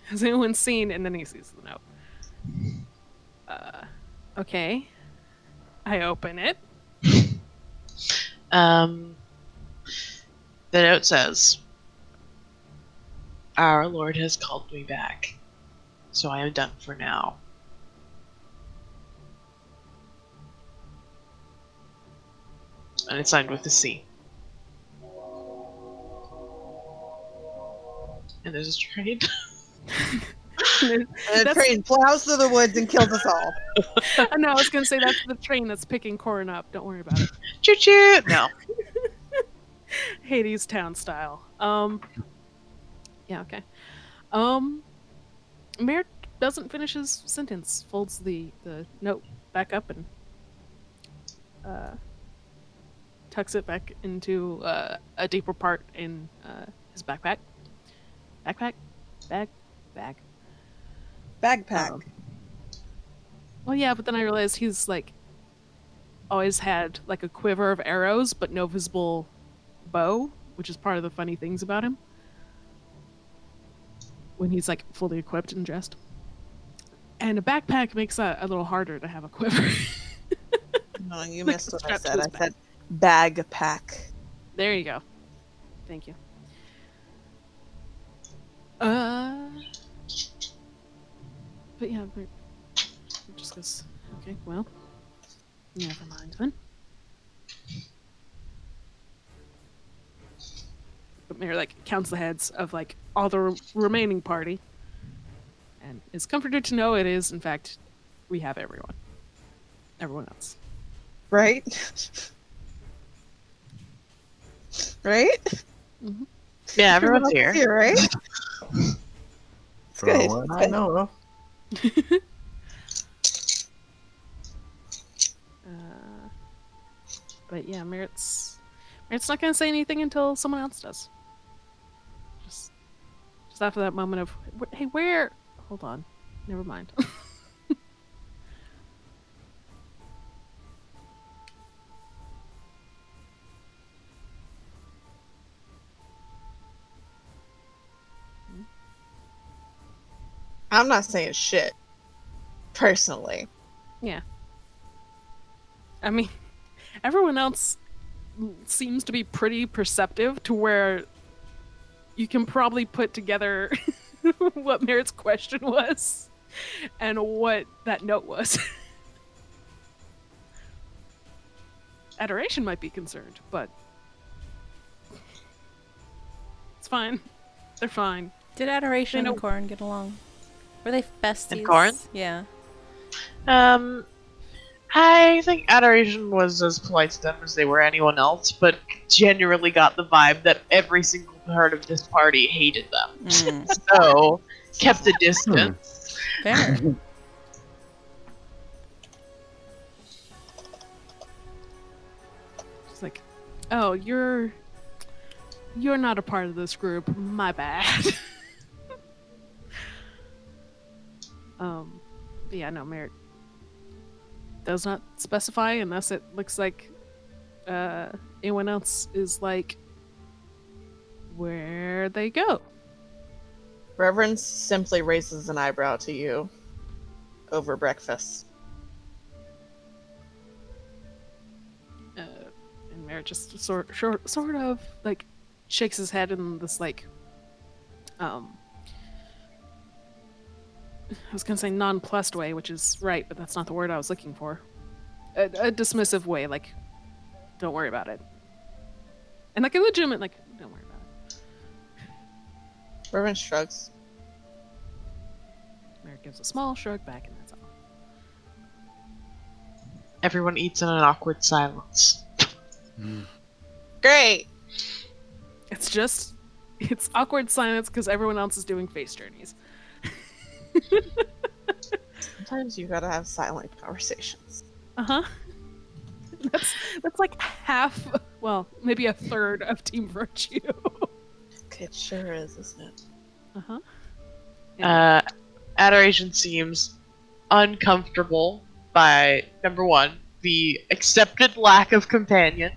Has anyone seen? And then he sees the note. Okay. I open it. The note says, "Our Lord has called me back, so I am done for now. And it's signed with a C. And there's a train. And the train plows through the woods and kills us all. No, I was gonna say that's the train that's picking Corin up. Don't worry about it. Choo choo! No. Hades town style. Yeah, okay. Merritt doesn't finish his sentence, folds the note back up and tucks it back into a deeper part in his backpack. Backpack? Bag? Bagpack. Well, yeah, but then I realized he's, like, always had, like, a quiver of arrows, but no visible bow, which is part of the funny things about him. When he's, like, fully equipped and dressed. And a backpack makes that a little harder to have a quiver. No, you Like, missed what I strapped to said. his I back. said bagpack. There you go. Thank you. But yeah, it just goes, okay, well, never mind then. But Mayor, like, counts the heads of, like, all the remaining party and is comforted to know it is, in fact, we have everyone. Everyone else. Right? Right? Mm-hmm. Yeah, everyone's Everyone here. else right? It's For good. what It's I good. know of. But yeah, Merritt's not gonna say anything until someone else does. Just after that moment of, hey, where? Hold on, never mind. I'm not saying shit. Personally. Yeah. I mean, everyone else seems to be pretty perceptive to where you can probably put together what Merritt's question was and what that note was. Adoration might be concerned, but it's fine. They're fine. Did Adoration They know- and Corin get along? Were they besties? Corin? Yeah. I think Adoration was as polite to them as they were anyone else, but genuinely got the vibe that every single part of this party hated them. So, kept a distance. Fair. She's like, "Oh, you're not a part of this group. My bad." But yeah, no, Merritt does not specify unless it looks like anyone else is like where they go. Reverend simply raises an eyebrow to you over breakfast. And Merritt just sort of like shakes his head in this like I was gonna say nonplussed way, which is right, but that's not the word I was looking for. A dismissive way, like, don't worry about it. And like a legitimate, like, don't worry about it. Reverend shrugs. Merritt gives a small shrug back, and that's all. Everyone eats in an awkward silence. Great! It's awkward silence because everyone else is doing face journeys. Sometimes you gotta have silent conversations. Uh-huh. That's like half, well, maybe a third of Team Virtue. It sure is, isn't it? Uh-huh. Adoration seems uncomfortable by, number one, the accepted lack of companion,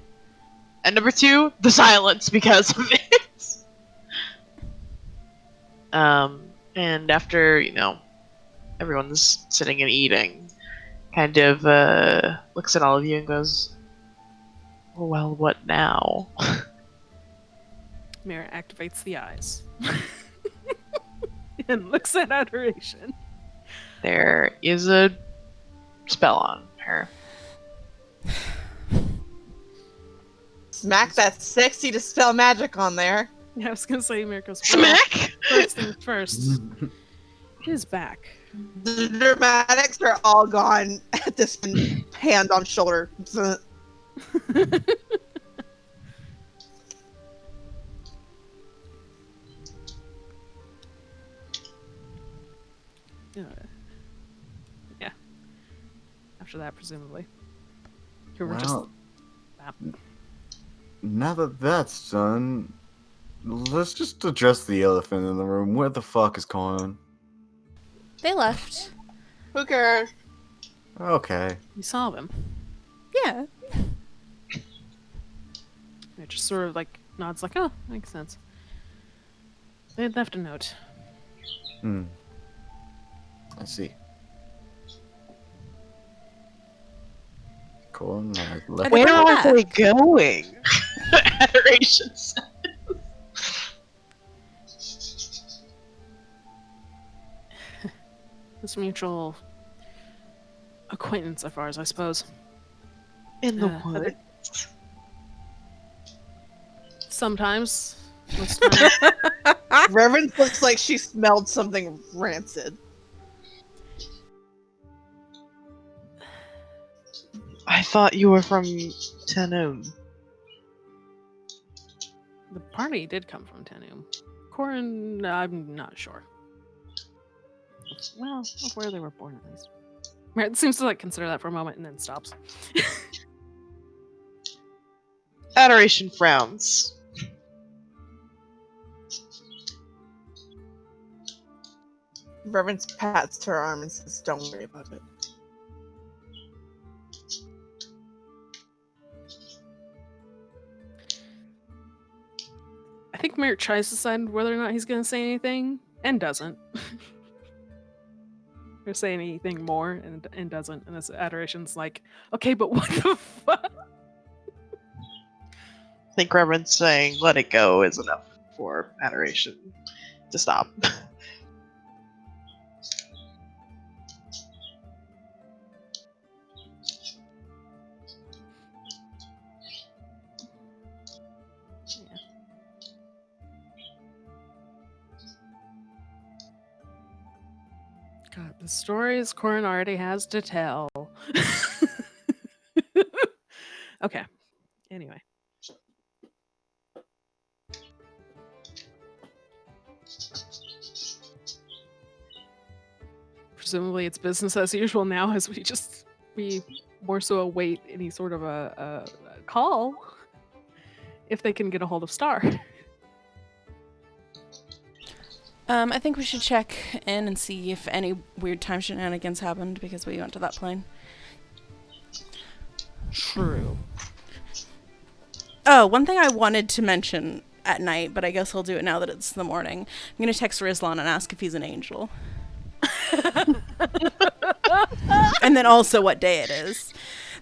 and number two, the silence because of it. And after, everyone's sitting and eating, kind of looks at all of you and goes, well, what now? Mira activates the eyes. And looks at Adoration. There is a spell on her. Smack that sexy dispel magic on there. Yeah, I was gonna say Mira goes, Smack! first things first. His back. The dramatics are all gone at this hand on shoulder. Yeah. After that, presumably. You were Well, just... now that that's done, let's just address the elephant in the room. Where the fuck is Conan? They left. Who cares? Okay. You saw them. Yeah. It just sort of like nods like, oh, makes sense. They had left a note. I see. Conan has left. Where come are they back. going? Adoration says. This mutual acquaintance of ours, I suppose. In the Heather- woods? Sometimes. Most times. Reverend looks like she smelled something rancid. I thought you were from Tenum. The party did come from Tenum. Corin, I'm not sure. Well, of where they were born at least. It seems to like consider that for a moment and then stops. Adoration frowns. Reverend pats her arm and says, "Don't worry about it." I think Merritt tries to decide whether or not he's going to say anything and doesn't. Or say anything more and doesn't. And this Adoration's like, okay, but what the fuck? I think Reverend's saying let it go is enough for Adoration to stop. God, the stories Corin already has to tell. Okay. Anyway. Presumably it's business as usual now as we more so await any sort of a call if they can get a hold of Star. I think we should check in and see if any weird time shenanigans happened because we went to that plane. True. Oh, one thing I wanted to mention at night, but I guess I'll do it now that it's the morning. I'm going to text Rizlan and ask if he's an angel. And then also what day it is.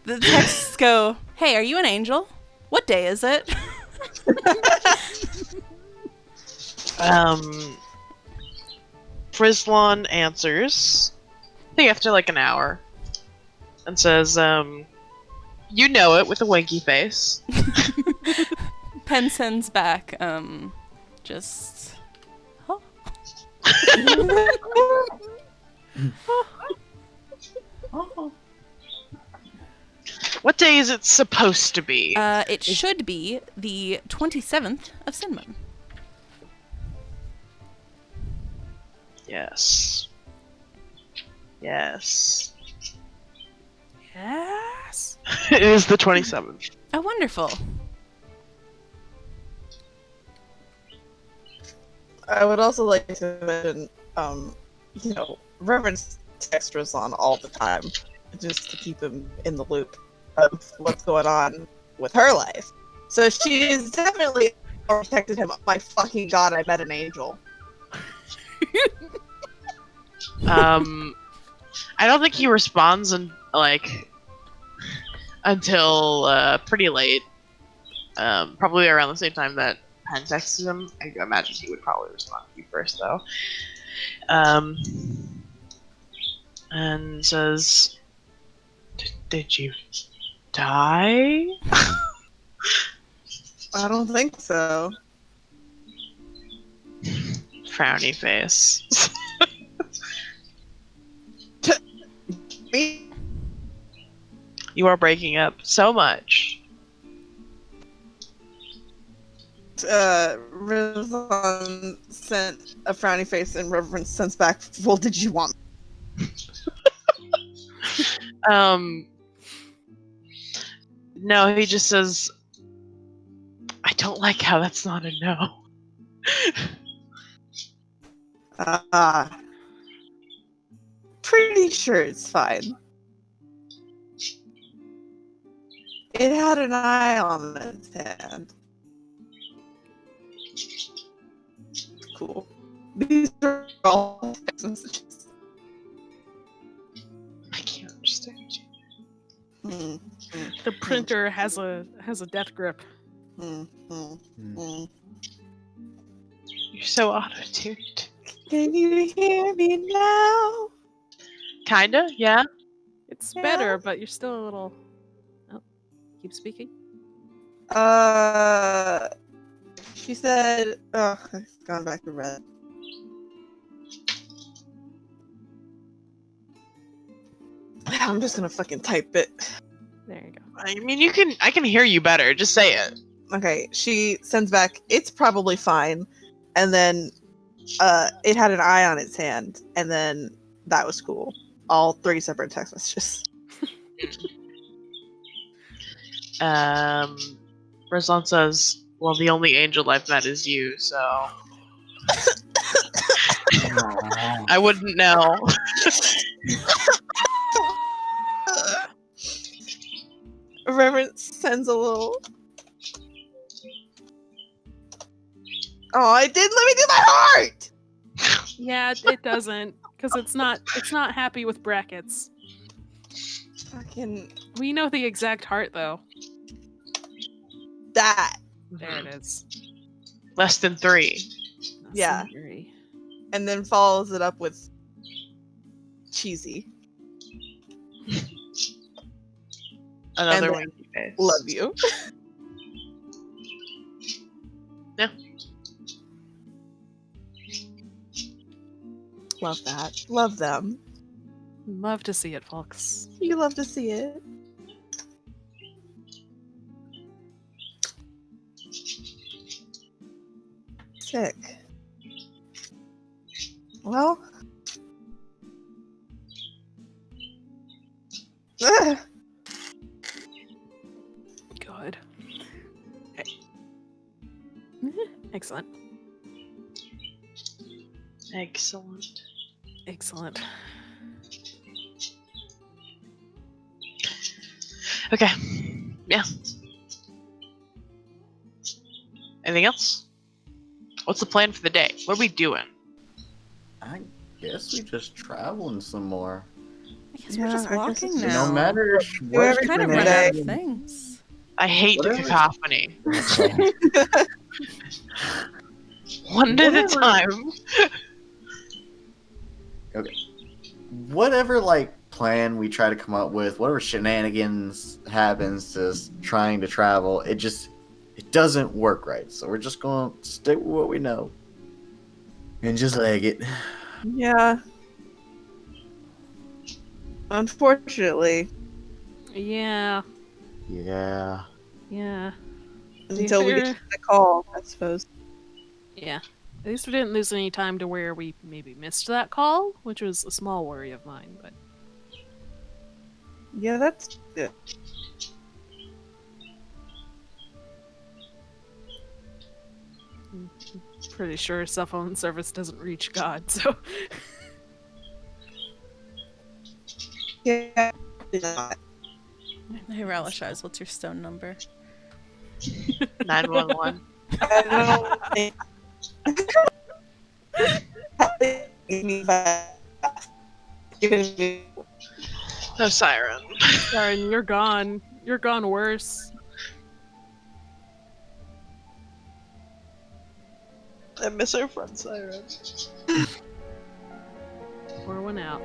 The texts go, "Hey, are you an angel? What day is it?" Frislon answers, I think after like an hour, and says, you know it, with a winky face. Pen sends back, just... Huh? What day is it supposed to be? It should be the 27th of Sinmon. Yes. Yes. Yes. It is the 27th. Oh, wonderful. I would also like to mention, Reverend's text Rizlan all the time, just to keep him in the loop of what's going on with her life. So she's definitely protected him. Oh my fucking god, I met an angel. I don't think he responds until pretty late. Probably around the same time that Penn texted him. I imagine he would probably respond to you first, though. And says, "Did you die?" I don't think so. Frowny face. Me? You are breaking up so much. Rizlan sent a frowny face and Reverend sends back, well, did you want me? No, he just says, I don't like how that's not a no. Pretty sure it's fine. It had an eye on its hand. Cool. These are all text messages. I can't understand you. The printer has a death grip. You're so auto-tuned. Can you hear me now? Kinda, yeah. It's Yeah. better, but you're still a little. Oh, keep speaking. She said, oh, it's gone back to red. I'm just gonna fucking type it. There you go. I mean, I can hear you better. Just say it. Okay, she sends back, it's probably fine. And then, it had an eye on its hand. And then, that was cool. All 3 separate text messages. Rizlan says, well, the only angel I've met is you, so... I wouldn't know. Reverend sends a little... Oh, it didn't let me do my heart! Yeah, it doesn't, because it's not happy with brackets. Fucking... We know the exact heart though. That. There it is. Less than 3. That's Yeah. scary. And then follows it up with... cheesy. Another And winky face. Love you. Yeah. Love that. Love them. Love to see it, folks. You love to see it. sick. Well. Good. Excellent. Excellent. Excellent. Okay. Yeah. Anything else? What's the plan for the day? What are we doing? I guess we just traveling some more. I guess Yeah, we're just I guess walking it's now. No matter Do what. everything Kind of every run out day. of things. I hate the Whatever. cacophony. One at a Whatever. time. Okay. Whatever plan we try to come up with, whatever shenanigans happens to us trying to travel, it doesn't work right. So we're just gonna stick with what we know. And just leg it. Yeah. Unfortunately, Yeah. Yeah. Yeah. until we sure? get the call, I suppose. Yeah. At least we didn't lose any time to where we maybe missed that call, which was a small worry of mine, but Yeah, that's good. pretty sure cell phone service doesn't reach God, so Yeah. Hey, Relishaz, what's your stone number? 911. I don't think. No siren. Siren, you're gone. You're gone worse. I miss our friend siren. Pour one out.